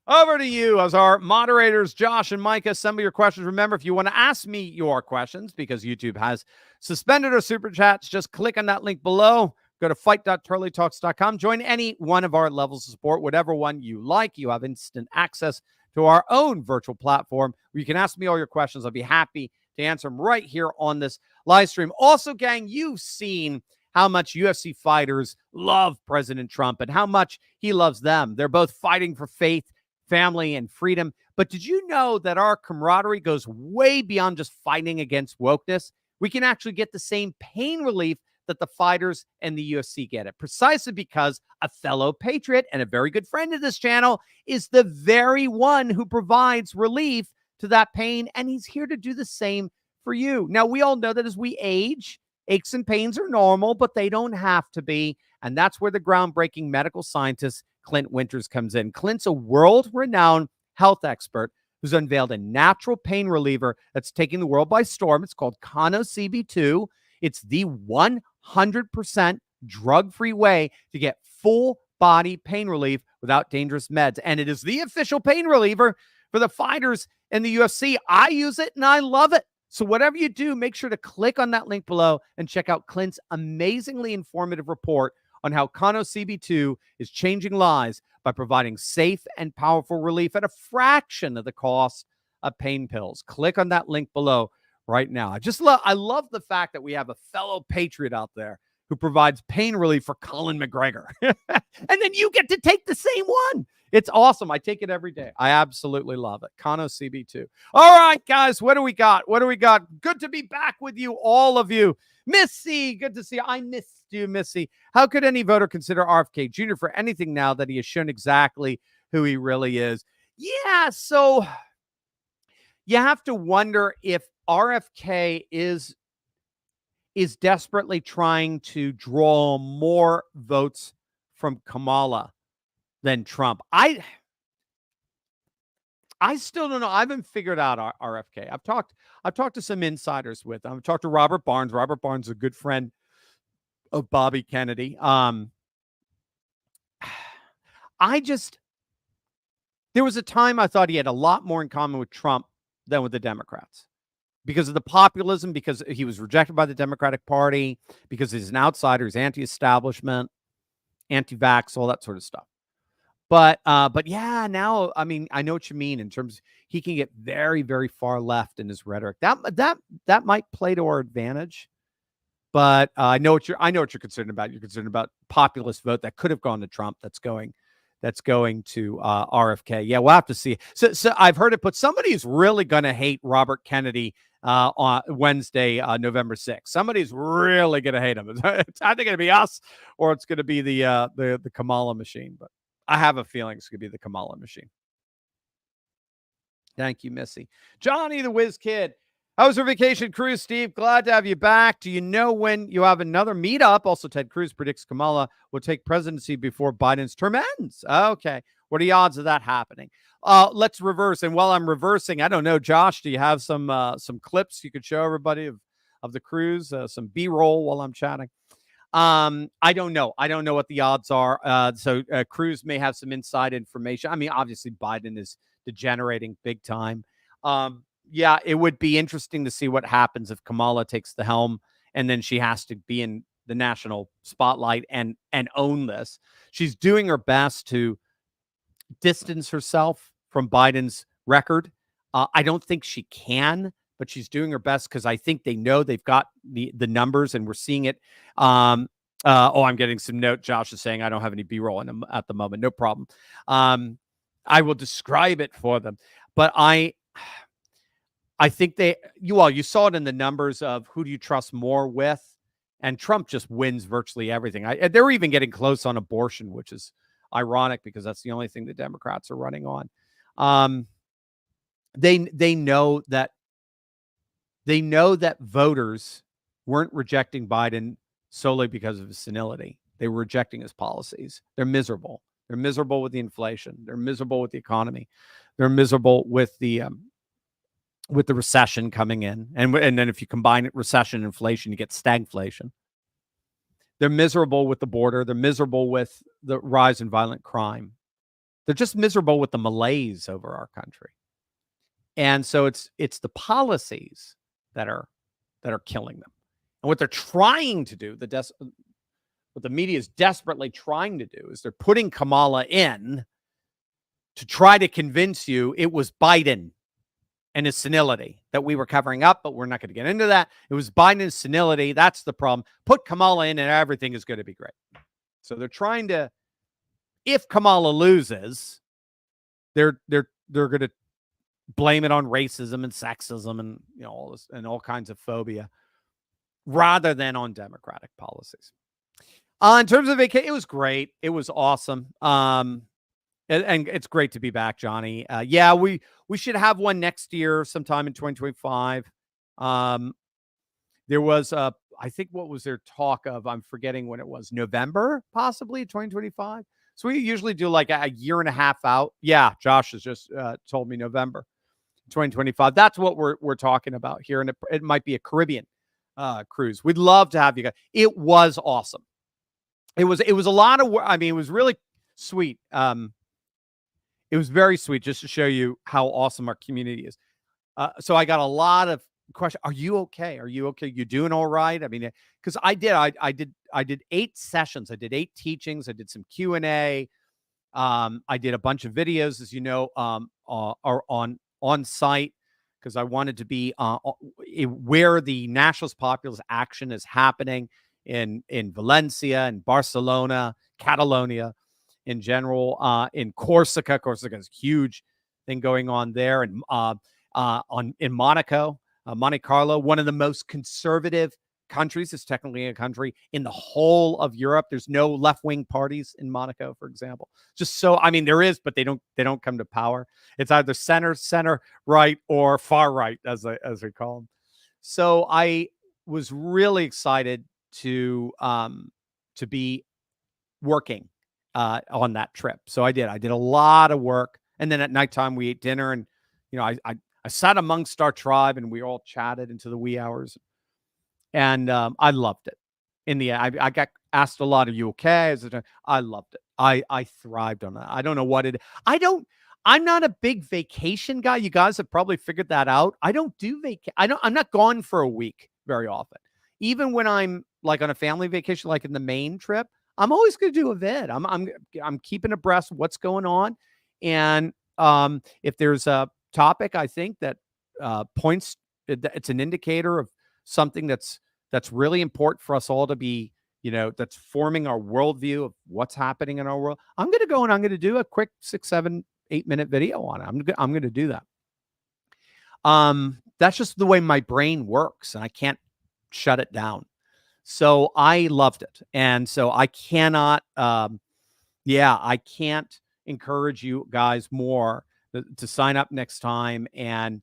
Speaker 2: Over to you as our moderators, Josh and Micah. Some of your questions. Remember, if you want to ask me your questions, because YouTube has suspended our super chats, just click on that link below. Go to fight.turleytalks.com. Join any one of our levels of support, whatever one you like. You have instant access to our own virtual platform where you can ask me all your questions. I'll be happy to answer them right here on this live stream. Also, gang, you've seen how much UFC fighters love President Trump and how much he loves them. They're both fighting for faith, family, and freedom. But did you know that our camaraderie goes way beyond just fighting against wokeness? We can actually get the same pain relief that the fighters and the UFC get it, precisely because a fellow patriot and a very good friend of this channel is the very one who provides relief to that pain, and he's here to do the same for you. Now, we all know that as we age, aches and pains are normal, but they don't have to be, and that's where the groundbreaking medical scientist Clint Winters comes in. Clint's a world-renowned health expert who's unveiled a natural pain reliever that's taking the world by storm. It's called CB2. It's the 100% drug-free way to get full-body pain relief without dangerous meds. And it is the official pain reliever for the fighters in the UFC. I use it, and I love it. So whatever you do, make sure to click on that link below and check out Clint's amazingly informative report on how CB2 is changing lives by providing safe and powerful relief at a fraction of the cost of pain pills. Click on that link below right now. I love the fact that we have a fellow patriot out there who provides pain relief for Colin McGregor. And then you get to take the same one. It's awesome. I take it every day. I absolutely love it. Kano CB2. All right, guys, what do we got? What do we got? Good to be back with you, all of you. Missy, good to see you. I missed you, Missy. How could any voter consider RFK Jr. for anything now that he has shown exactly who he really is? Yeah, so you have to wonder if RFK is desperately trying to draw more votes from Kamala than Trump. I still don't know. I haven't figured out RFK. I've talked to some insiders with him. I've talked to Robert Barnes. Robert Barnes is a good friend of Bobby Kennedy. There was a time I thought he had a lot more in common with Trump than with the Democrats because of the populism, because he was rejected by the Democratic Party, because he's an outsider, he's anti-establishment, anti-vax, all that sort of stuff. But yeah, now, I mean, I know what you mean in terms he can get very, very far left in his rhetoric. That might play to our advantage. But I know what you're concerned about. You're concerned about populist vote that could have gone to Trump. That's going to RFK. Yeah, we'll have to see. So I've heard it, but somebody's really going to hate Robert Kennedy on Wednesday, November 6th. Somebody's really going to hate him. It's either going to be us or it's going to be the Kamala machine. But I have a feeling it's going to be the Kamala machine. Thank you, Missy. Johnny the Whiz Kid. How was your vacation cruise, Steve? Glad to have you back. Do you know when you have another meetup? Also, Ted Cruz predicts Kamala will take presidency before Biden's term ends. Okay. What are the odds of that happening? Let's reverse. And while I'm reversing, I don't know, Josh, do you have some clips you could show everybody of the cruise? Some B-roll while I'm chatting? I don't know. I don't know what the odds are. So Cruz may have some inside information. I mean, obviously Biden is degenerating big time. Yeah, it would be interesting to see what happens if Kamala takes the helm and then she has to be in the national spotlight and own this. She's doing her best to distance herself from Biden's record. I don't think she can, but she's doing her best because I think they know they've got the numbers and we're seeing it. I'm getting some note. Josh is saying I don't have any B-roll in them at the moment. No problem. I will describe it for them. But I think you saw it in the numbers of who do you trust more with, and Trump just wins virtually everything. They're even getting close on abortion, which is ironic because that's the only thing the Democrats are running on. They know that voters weren't rejecting Biden solely because of his senility. They were rejecting his policies. They're miserable. They're miserable with the inflation. They're miserable with the economy. They're miserable with the recession coming in. And then if you combine it, recession and inflation, you get stagflation. They're miserable with the border. They're miserable with the rise in violent crime. They're just miserable with the malaise over our country. And so it's the policies that are killing them. And what they're trying to do, what the media is desperately trying to do is they're putting Kamala in to try to convince you it was Biden and his senility that we were covering up, but we're not going to get into that. It was Biden's senility. That's the problem. Put Kamala in and everything is going to be great. So they're trying to, if Kamala loses, they're going to blame it on racism and sexism and all this and all kinds of phobia rather than on Democratic policies. In terms of vacation, it was great. It was awesome. And it's great to be back, Johnny. Yeah, we should have one next year, sometime in 2025. There was, I think, what was there talk of? I'm forgetting when it was. November, possibly 2025. So we usually do like a year and a half out. Yeah, Josh has just told me November 2025. That's what we're talking about here, and it might be a Caribbean cruise. We'd love to have you guys. It was awesome. It was a lot of work. I mean, it was really sweet. It was very sweet just to show you how awesome our community is. So I got a lot of questions. Are you okay? Are you okay? You doing all right? I mean, because I did 8 sessions. I did 8 teachings. I did some Q&A. I did a bunch of videos, as you know, are on site because I wanted to be where the nationalist populist action is happening in Valencia and Barcelona, Catalonia. in general. In Corsica is a huge thing going on there, and in Monaco, Monte Carlo, one of the most conservative countries. Is technically a country in the whole of Europe. There's no left-wing parties in Monaco, for example. Just so, I mean, there is, but they don't come to power. It's either center right, or far right, as we call them. So I was really excited to be working on that trip. So I did a lot of work, and then at nighttime we ate dinner, and I sat amongst our tribe, and we all chatted into the wee hours. And I loved it. In the end, I got asked a lot, "Are you okay?" I loved it. I thrived on it. I don't know what it. I'm not a big vacation guy. You guys have probably figured that out. I don't do I'm not gone for a week very often. Even when I'm like on a family vacation, like in the Maine trip, I'm always going to do a vid. I'm keeping abreast of what's going on, and if there's a topic I think that points, it's an indicator of something that's really important for us all to be, that's forming our worldview of what's happening in our world. I'm going to go and I'm going to do a quick 6, 7, 8-minute video on it. I'm going to do that. That's just the way my brain works, and I can't shut it down. So I loved it. And so I cannot, I can't encourage you guys more to sign up next time and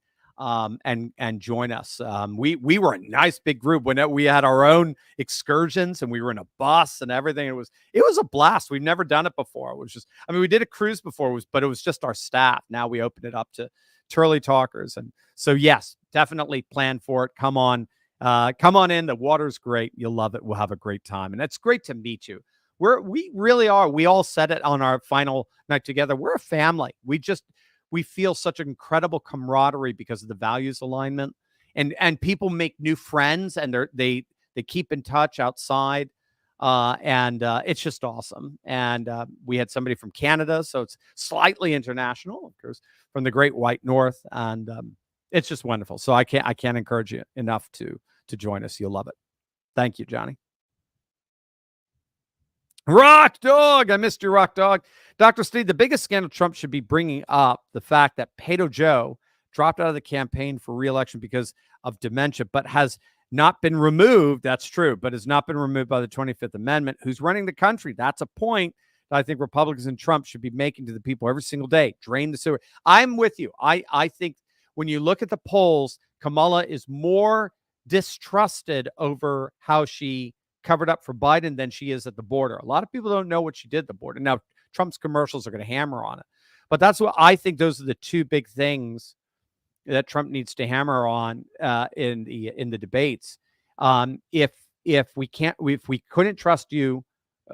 Speaker 2: join us. We were a nice big group when we had our own excursions, and we were in a bus and everything. It was a blast. We've never done it before. It was just, we did a cruise before, but it was just our staff. Now we opened it up to Turley talkers. And so, yes, definitely plan for it. Come on in. The water's great. You'll love it. We'll have a great time. And it's great to meet you. We really are. We all said it on our final night together. We're a family. We feel such incredible camaraderie because of the values alignment, and people make new friends, and they keep in touch outside. And it's just awesome. And we had somebody from Canada, so it's slightly international, of course, from the Great White North, and it's just wonderful. So I can't encourage you enough to join us. You'll love it. Thank you, Johnny. Rock Dog, I missed you, Rock Dog. Dr. Steve, the biggest scandal Trump should be bringing up the fact that Pedo Joe dropped out of the campaign for re-election because of dementia, but has not been removed. That's true, but has not been removed by the 25th Amendment. Who's running the country? That's a point that I think Republicans and Trump should be making to the people every single day. Drain the sewer. I'm with you. I think when you look at the polls, Kamala is more distrusted over how she covered up for Biden than she is at the border. A lot of people don't know what she did at the border. Now, Trump's commercials are going to hammer on it, but that's what I think. Those are the two big things that Trump needs to hammer on in the debates. If we couldn't trust you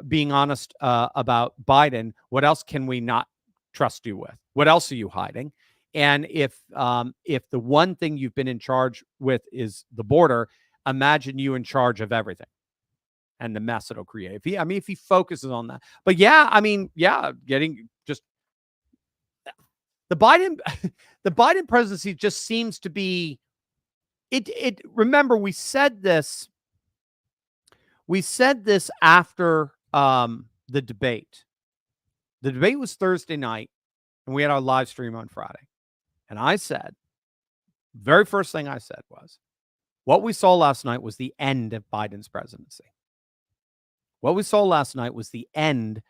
Speaker 2: being honest about Biden, what else can we not trust you with? What else are you hiding? And if the one thing you've been in charge with is the border, imagine you in charge of everything and the mess it'll create. If he focuses on that. But getting just the Biden presidency just seems to be it. Remember, we said this after the debate. The debate was Thursday night, and we had our live stream on Friday. And I said, very first thing I said was, what we saw last night was the end of Biden's presidency. What we saw last night was the end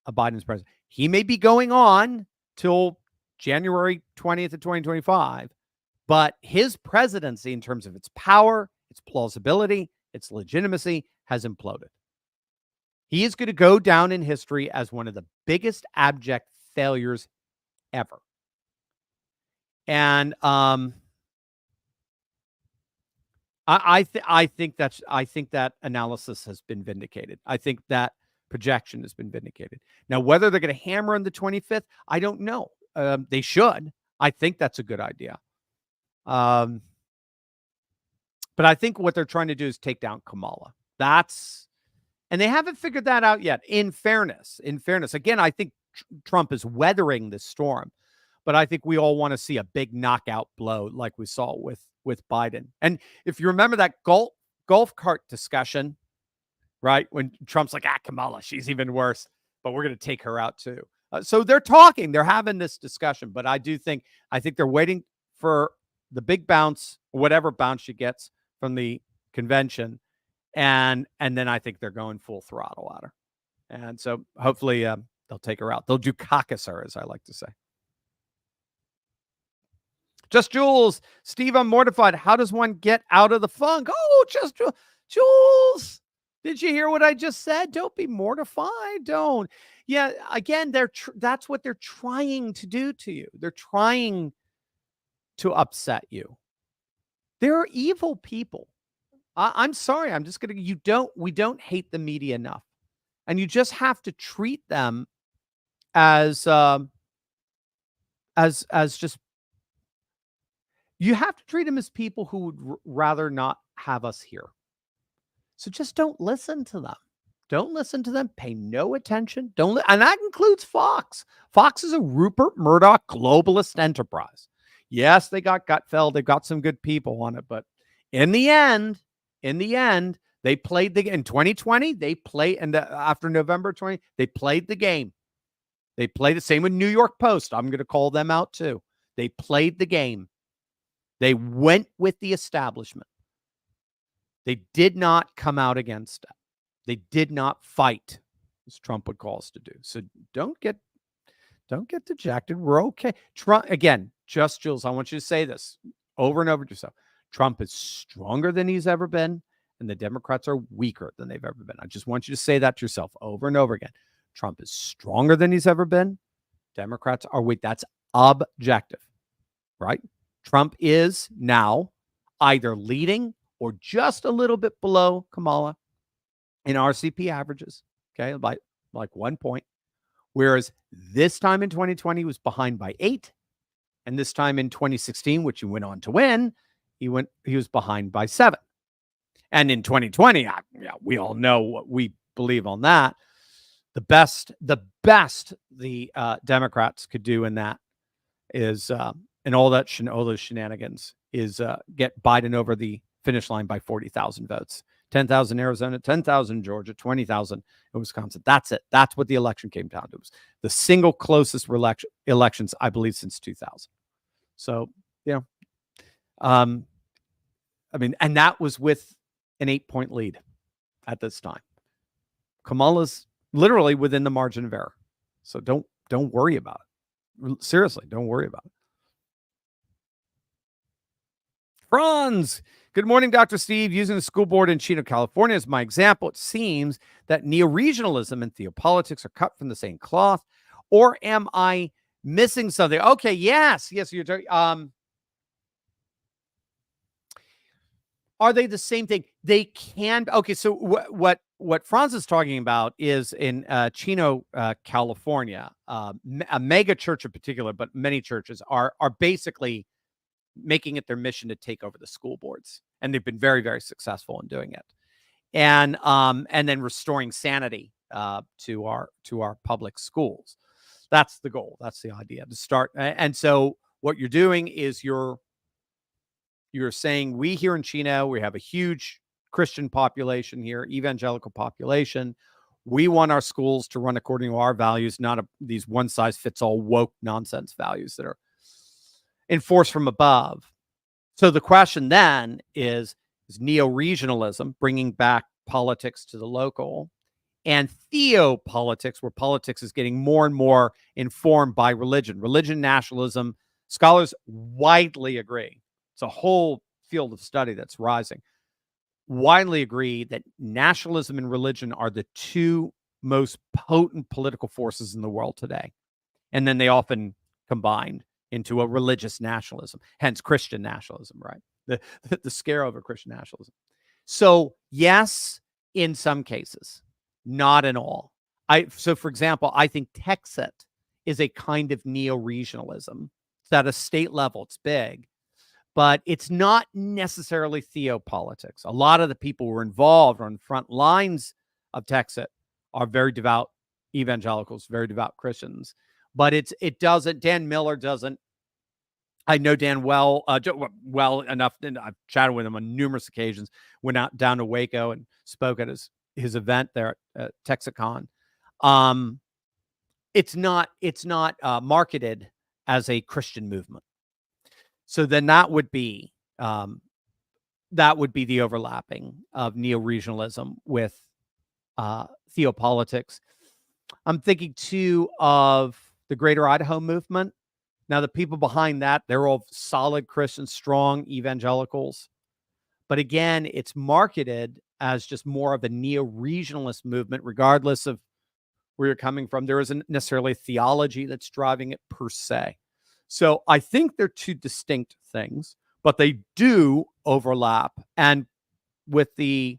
Speaker 2: of Biden's presidency. He may be going on till January 20th of 2025, but his presidency, in terms of its power, its plausibility, its legitimacy, has imploded. He is going to go down in history as one of the biggest abject failures ever. And I think that analysis has been vindicated. I think that projection has been vindicated. Now, whether they're going to hammer on the 25th, I don't know. They should. I think that's a good idea. But I think what they're trying to do is take down Kamala. And they haven't figured that out yet. In fairness, again, I think Trump is weathering this storm, but I think we all want to see a big knockout blow like we saw with Biden. And if you remember that golf cart discussion, right? When Trump's like, Kamala, she's even worse. but we're going to take her out too. So they're talking, they're having this discussion, but I think they're waiting for the big bounce, whatever bounce she gets from the convention. And then I think they're going full throttle at her. And so hopefully they'll take her out. They'll do caucus her, as I like to say. Just Jules, Steve, I'm mortified. How does one get out of the funk? Oh, just Jules. Did you hear what I just said? Don't be mortified. Don't. Yeah, again, that's what they're trying to do to you. They're trying to upset you. They're evil people. I'm sorry. I'm just going to, we don't hate the media enough. And you just have to treat them as just, you have to treat them as people who would rather not have us here. So just don't listen to them. Don't listen to them. Pay no attention. And that includes Fox. Fox is a Rupert Murdoch globalist enterprise. Yes, they got Gutfeld. They've got some good people on it. But in the end, they played in 2020. They played, and after November 20, they played the game. They played the same with New York Post. I'm going to call them out too. They played the game. They went with the establishment. They did not come out against it. They did not fight, as Trump would call us to do. So don't get dejected. We're okay. Trump, again, just Jules, I want you to say this over and over to yourself. Trump is stronger than he's ever been, and the Democrats are weaker than they've ever been. I just want you to say that to yourself over and over again. Trump is stronger than he's ever been. Democrats are weak. That's objective, right? Trump is now either leading or just a little bit below Kamala in RCP averages, okay, by like 1 point. Whereas this time in 2020, he was behind by 8. And this time in 2016, which he went on to win, he was behind by 7. And in 2020, we all know what we believe on that. The best the Democrats could do in that is, and all those shenanigans is get Biden over the finish line by 40,000 votes. 10,000 Arizona, 10,000 Georgia, 20,000 in Wisconsin. That's it. That's what the election came down to. It was the single closest elections, I believe, since 2000. So, I mean, and that was with an 8-point lead at this time. Kamala's literally within the margin of error. So don't worry about it. Seriously, don't worry about it. Franz, good morning, Dr. Steve. Using the school board in Chino, California as my example, it seems that neo-regionalism and theopolitics are cut from the same cloth. Or am I missing something? Okay, yes, you're talking. Are they the same thing? They can. Okay, so what Franz is talking about is in Chino, California, a mega church in particular, but many churches are basically making it their mission to take over the school boards, and they've been very, very successful in doing it, and then restoring sanity to our public schools. That's the goal. That's the idea to start. And so what you're doing is you're saying, we here in Chino, we have a huge Christian population here, evangelical population. We want our schools to run according to our values, not these one size fits all woke nonsense values that are enforced from above. So the question then is neo-regionalism, bringing back politics to the local, and theopolitics, where politics is getting more and more informed by religion. Religion nationalism, scholars widely agree. It's a whole field of study that's rising. Widely agree that nationalism and religion are the two most potent political forces in the world today. And then they often combine into a religious nationalism, hence Christian nationalism, right? The scare over Christian nationalism. So yes, in some cases, not in all. So for example, I think Texas is a kind of neo-regionalism. It's at a state level, it's big, but it's not necessarily theopolitics. A lot of the people who are involved on front lines of Texas are very devout evangelicals, very devout Christians. But it doesn't. Dan Miller doesn't. I know Dan well enough. And I've chatted with him on numerous occasions. Went out down to Waco and spoke at his event there at TexaCon. it's not marketed as a Christian movement. So then that would be the overlapping of neo-regionalism with theopolitics. I'm thinking too of the Greater Idaho movement. Now, the people behind that, they're all solid Christians, strong evangelicals. But again, it's marketed as just more of a neo-regionalist movement, regardless of where you're coming from. There isn't necessarily theology that's driving it per se. So I think they're two distinct things, but they do overlap. And with the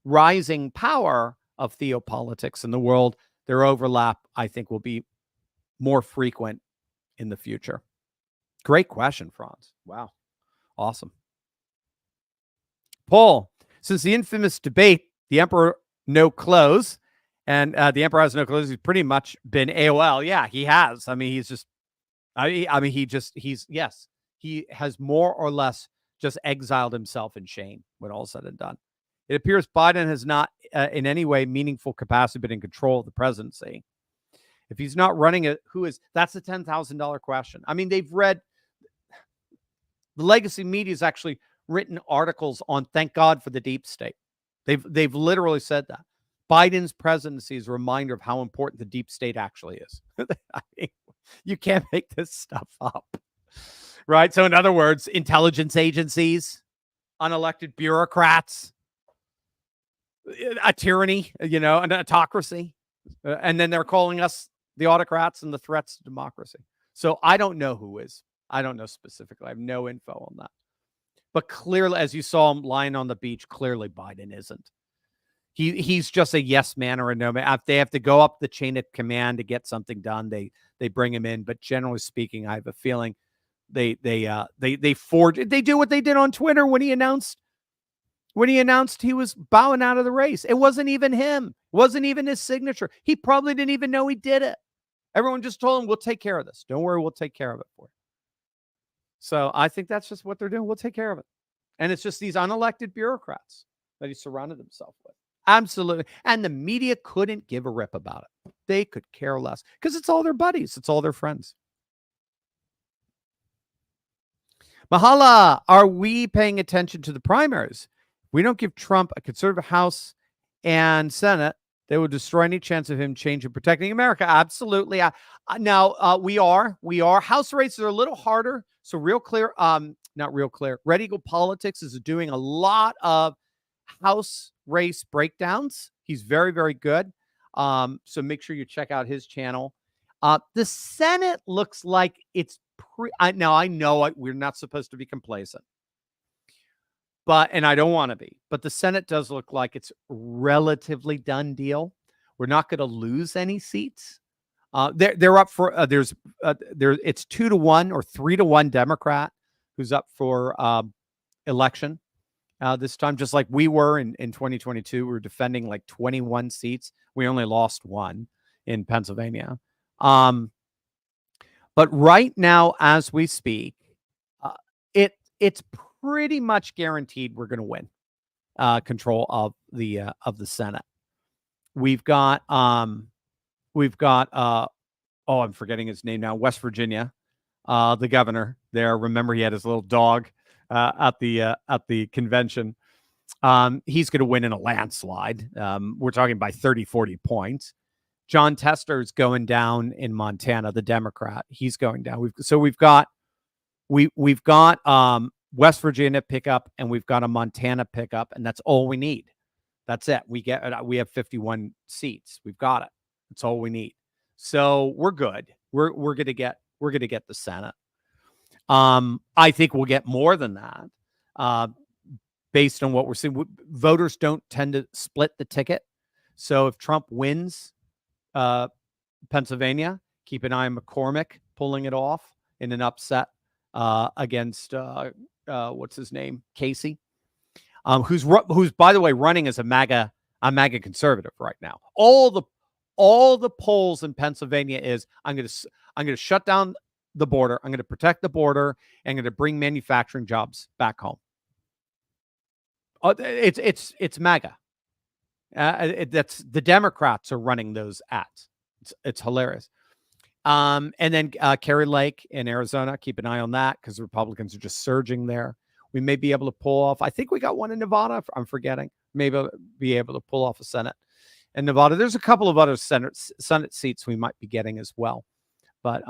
Speaker 2: rising power of theopolitics in the world, their overlap, I think, will be more frequent in the future. Great question, Franz. Wow. Awesome. Paul, since the infamous debate, the Emperor no clothes, and the Emperor has no clothes, he's pretty much been AOL. Yeah, he has. I mean, he's just, he has more or less just exiled himself in shame when all said and done. It appears Biden has not in any way meaningful capacity, but in control of the presidency. If he's not running it, who is? That's the $10,000 question. I mean, they've read, the legacy media has actually written articles on thank God for the deep state. They've literally said that. Biden's presidency is a reminder of how important the deep state actually is. I mean, you can't make this stuff up. Right? So in other words, intelligence agencies, unelected bureaucrats, a tyranny, an autocracy. And then they're calling us the autocrats and the threats to democracy. So I don't know who is. I don't know specifically. I have no info on that. But clearly, as you saw him lying on the beach, clearly Biden isn't. He's just a yes man or a no man. If they have to go up the chain of command to get something done, they bring him in. But generally speaking, I have a feeling they do what they did on Twitter when he announced he was bowing out of the race. It wasn't even him. It wasn't even his signature. He probably didn't even know he did it. Everyone just told him, we'll take care of this. Don't worry, we'll take care of it for you. So I think that's just what they're doing. We'll take care of it. And it's just these unelected bureaucrats that he surrounded himself with. Absolutely. And the media couldn't give a rip about it. They could care less because it's all their buddies. It's all their friends. Mahala, are we paying attention to the primaries? We don't give Trump a conservative House and Senate. They will destroy any chance of him changing, protecting America. Absolutely. Now, we are. House races are a little harder. So real clear, not real clear. Red Eagle Politics is doing a lot of House race breakdowns. He's very, very good. So make sure you check out his channel. The Senate looks like it's now I know we're not supposed to be complacent. And I don't want to be, but the Senate does look like it's relatively done deal. We're not going to lose any seats. They're up for, it's 2-1 or 3-1 Democrat who's up for election this time, just like we were in 2022. We were defending like 21 seats. We only lost one in Pennsylvania. But right now, as we speak, it's pretty much guaranteed we're going to win control of the Senate. We've got I'm forgetting his name now. West Virginia, the governor there. Remember, he had his little dog at the convention. He's going to win in a landslide. We're talking by 30, 40 points. John Tester's going down in Montana, the Democrat. He's going down. We've got West Virginia pickup and we've got a Montana pickup, and that's all we need. That's it. We have 51 seats. We've got it. That's all we need. So we're good. We're gonna get the Senate. I think we'll get more than that. Based on what we're seeing, voters don't tend to split the ticket. So if Trump wins Pennsylvania, keep an eye on McCormick pulling it off in an upset against what's his name, Casey, who's by the way running as a MAGA conservative right now. All the polls in Pennsylvania is I'm going to shut down the border. I'm going to protect the border. And I'm going to bring manufacturing jobs back home. It's MAGA. That's the Democrats are running those ads. It's hilarious. And then Kerry Lake in Arizona. Keep an eye on that because the Republicans are just surging there. We may be able to pull off. I think we got one in Nevada. I'm forgetting. Maybe be able to pull off a Senate in Nevada. There's a couple of other Senate seats we might be getting as well. But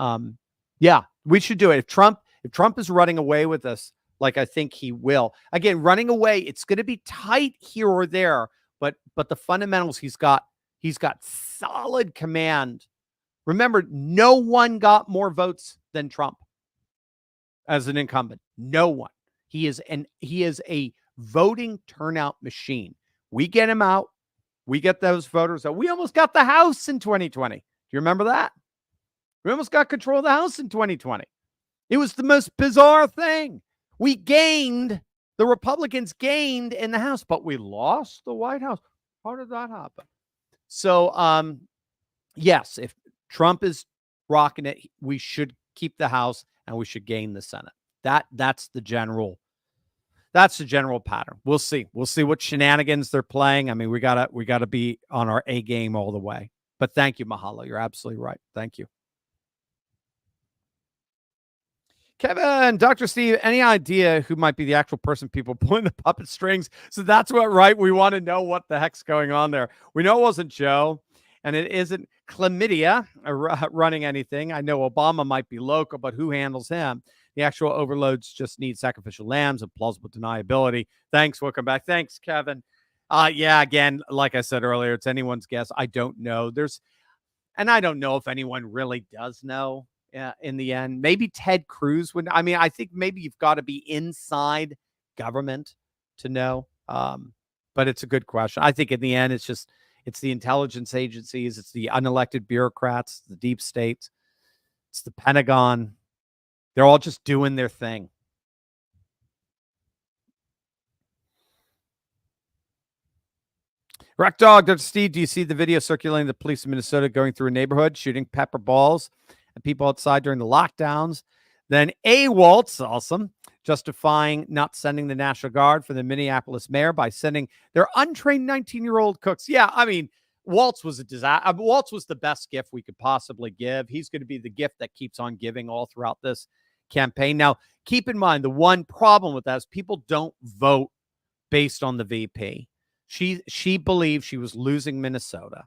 Speaker 2: yeah, we should do it. If Trump is running away with us, like I think he will. Again, running away, it's going to be tight here or there. But the fundamentals, he's got solid command. Remember, no one got more votes than Trump as an incumbent. No one. He is a voting turnout machine. We get him out. We get those voters out. We almost got the House in 2020. Do you remember that? We almost got control of the House in 2020. It was the most bizarre thing. The Republicans gained in the House, but we lost the White House. How did that happen? So, yes, if Trump is rocking it, we should keep the House and we should gain the Senate. That's the general pattern. We'll see. We'll see what shenanigans they're playing. I mean, we gotta be on our A game all the way. But thank you, Mahalo. You're absolutely right. Thank you. Kevin, Dr. Steve, any idea who might be the actual person people pulling the puppet strings? So that's what, right? We want to know what the heck's going on there. We know it wasn't Joe, and it isn't chlamydia running anything. I know Obama might be local, but who handles him? The actual overloads just need sacrificial lambs and plausible deniability. Thanks. Welcome back. Thanks, Kevin. Yeah, again, like I said earlier, it's anyone's guess. I don't know. And I don't know if anyone really does know. In the end, maybe Ted Cruz would. I mean, I think maybe you've got to be inside government to know. But it's a good question. I think in the end, it's the intelligence agencies, it's the unelected bureaucrats, the deep state, it's the Pentagon. They're all just doing their thing. Wreck Dog, Dr. Steve, do you see the video circulating the police in Minnesota going through a neighborhood, shooting pepper balls at people outside during the lockdowns? Then Waltz, awesome, justifying not sending the National Guard for the Minneapolis mayor by sending their untrained 19-year-old cooks. Yeah, I mean, Waltz was a disaster. Waltz was the best gift we could possibly give. He's going to be the gift that keeps on giving all throughout this campaign. Now, keep in mind, the one problem with that is people don't vote based on the VP. She believed she was losing Minnesota.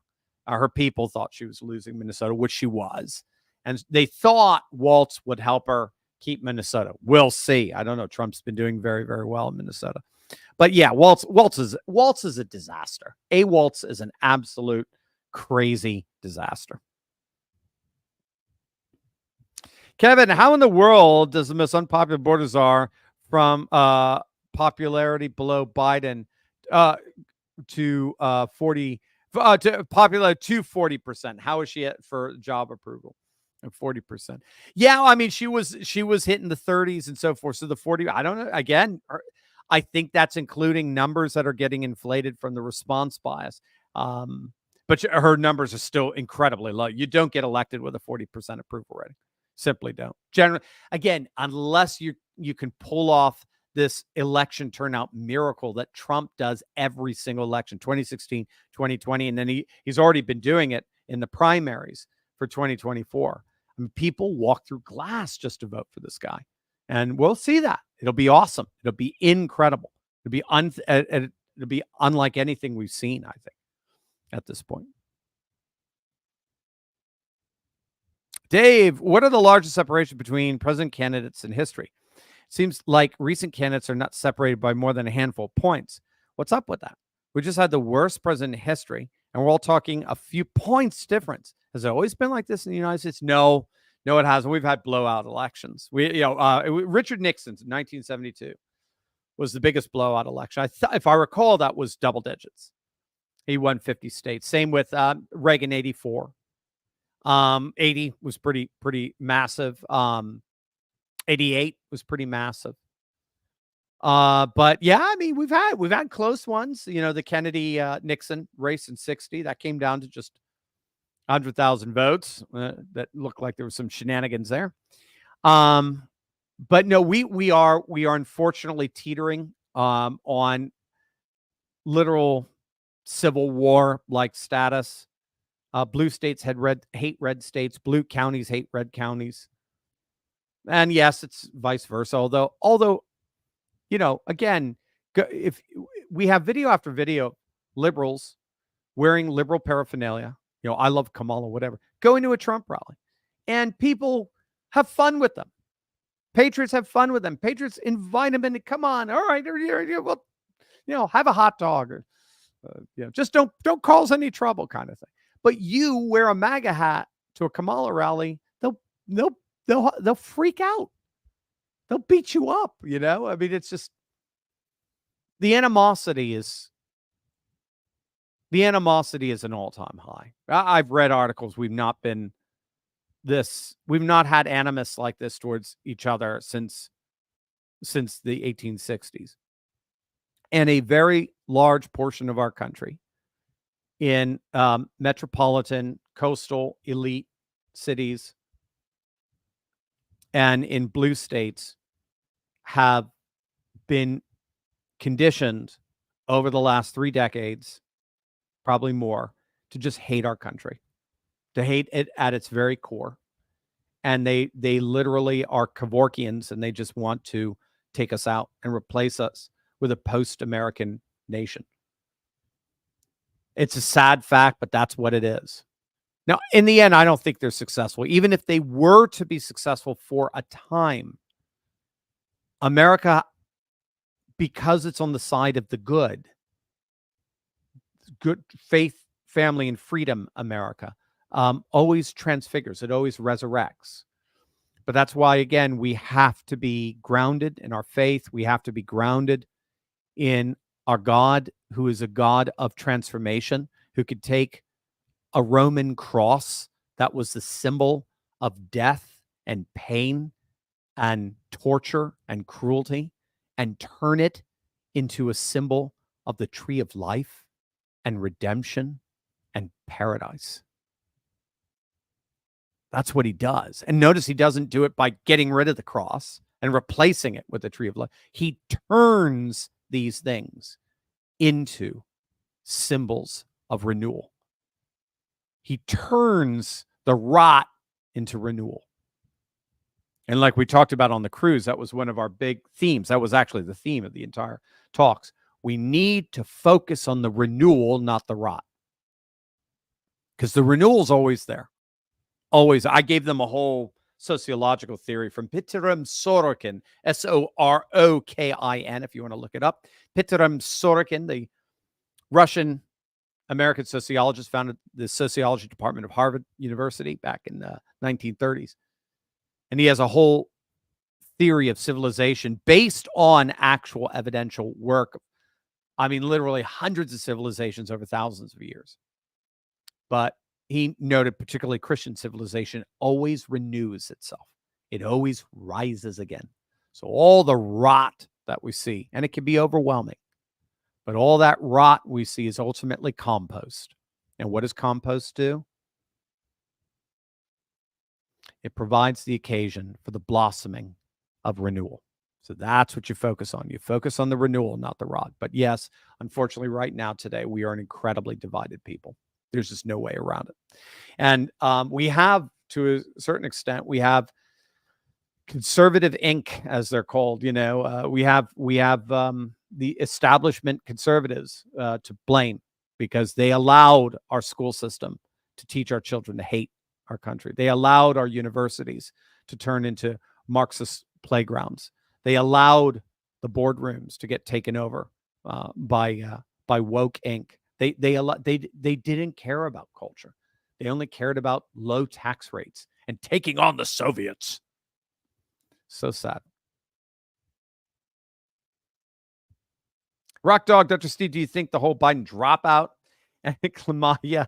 Speaker 2: Her people thought she was losing Minnesota, which she was. And they thought Waltz would help her keep Minnesota. We'll see. I don't know. Trump's been doing very, very well in Minnesota. But yeah, Waltz is a disaster. Waltz is an absolute crazy disaster. Kevin, how in the world does the most unpopular border czar from popularity below Biden to 40% to popular to 40%? How is she at for job approval? 40%. Yeah, I mean, she was hitting the 30s and so forth. So the 40, I don't know. Again, I think that's including numbers that are getting inflated from the response bias. But her numbers are still incredibly low. You don't get elected with a 40% approval rating. Simply don't. Generally, again, unless you can pull off this election turnout miracle that Trump does every single election, 2016, 2020, and then he's already been doing it in the primaries for 2024. I mean, people walk through glass just to vote for this guy, and we'll see that. It'll be awesome. It'll be incredible. It'll be unlike anything we've seen, I think, at this point. Dave, what are the largest separations between president candidates in history? Seems like recent candidates are not separated by more than a handful of points. What's up with that? We just had the worst president in history, and we're all talking a few points difference. Has it always been like this in the United States? No, it hasn't. We've had blowout elections. Richard Nixon's 1972 was the biggest blowout election. If I recall, that was double digits. He won 50 states. Same with Reagan 84. 80 was pretty massive. 88 was pretty massive. But yeah, I mean, we've had close ones. You know, the Kennedy Nixon race in 60 that came down to just 100,000 votes. That looked like there was some shenanigans there. But no, we are unfortunately teetering on literal civil war like status. Blue states hate red states. Blue counties hate red counties. And yes, it's vice versa. Although, again, if we have video after video, liberals wearing liberal paraphernalia, I love Kamala, whatever, going to a Trump rally, and people have fun with them. Patriots have fun with them. Patriots invite them in to come on. All right, well, have a hot dog, or just don't cause any trouble, kind of thing. But you wear a MAGA hat to a Kamala rally, they'll freak out. They'll beat you up. I mean, it's just the animosity is an all-time high. I've read articles. We've not had animus like this towards each other since the 1860s. And a very large portion of our country in metropolitan, coastal, elite cities and in blue states have been conditioned over the last 3 decades, probably more, to just hate our country, to hate it at its very core. And they literally are Kevorkians, and they just want to take us out and replace us with a post-American nation. It's a sad fact, but that's what it is. Now, in the end, I don't think they're successful. Even if they were to be successful for a time, America, because it's on the side of the good faith, family, and freedom, America always transfigures. It always resurrects. But that's why, again, we have to be grounded in our faith. We have to be grounded in our God, who is a God of transformation, who could take a Roman cross that was the symbol of death and pain and torture and cruelty and turn it into a symbol of the tree of life and redemption and paradise. That's what he does. And notice he doesn't do it by getting rid of the cross and replacing it with the tree of life. He turns these things into symbols of renewal. He turns the rot into renewal. And like we talked about on the cruise, that was one of our big themes. That was actually the theme of the entire talks. We need to focus on the renewal, not the rot. Because the renewal is always there. Always. I gave them a whole sociological theory from Petram Sorokin, Sorokin, if you want to look it up. Petram Sorokin, the Russian American sociologist, founded the sociology department of Harvard University back in the 1930s. And he has a whole theory of civilization based on actual evidential work. I mean, literally hundreds of civilizations over thousands of years. But he noted particularly Christian civilization always renews itself. It always rises again. So all the rot that we see, and it can be overwhelming, but all that rot we see is ultimately compost. And what does compost do? It provides the occasion for the blossoming of renewal. So that's what you focus on. You focus on the renewal, not the rot. But yes, unfortunately, right now, today, we are an incredibly divided people. There's just no way around it. And we have, to a certain extent, we have conservative Inc., as they're called. We have the establishment conservatives to blame, because they allowed our school system to teach our children to hate our country. They allowed our universities to turn into Marxist playgrounds. They allowed the boardrooms to get taken over by woke Inc. They didn't care about culture. They only cared about low tax rates and taking on the Soviets. So sad. Rock Dog, Dr. Steve, do you think the whole Biden dropout and chlamydia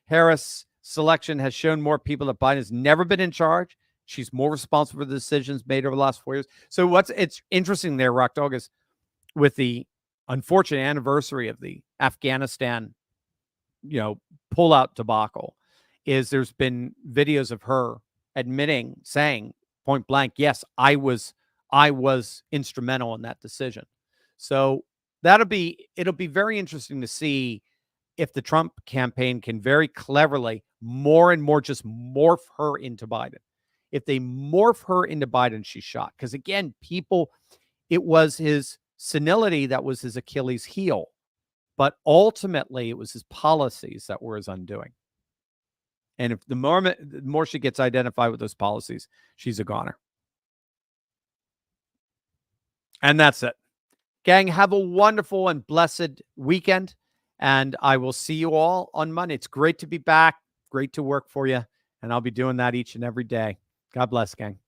Speaker 2: Harris selection has shown more people that Biden has never been in charge? She's more responsible for the decisions made over the last 4 years. So it's interesting there, Rock Dog, is with the unfortunate anniversary of the Afghanistan, pullout debacle, is there's been videos of her saying point blank, yes, I was instrumental in that decision. So it'll be very interesting to see if the Trump campaign can very cleverly more and more just morph her into Biden. If they morph her into Biden, she's shot. Because again, it was his senility that was his Achilles heel. But ultimately, it was his policies that were his undoing. And if the more she gets identified with those policies, she's a goner. And that's it. Gang, have a wonderful and blessed weekend. And I will see you all on Monday. It's great to be back. Great to work for you. And I'll be doing that each and every day. God bless, gang.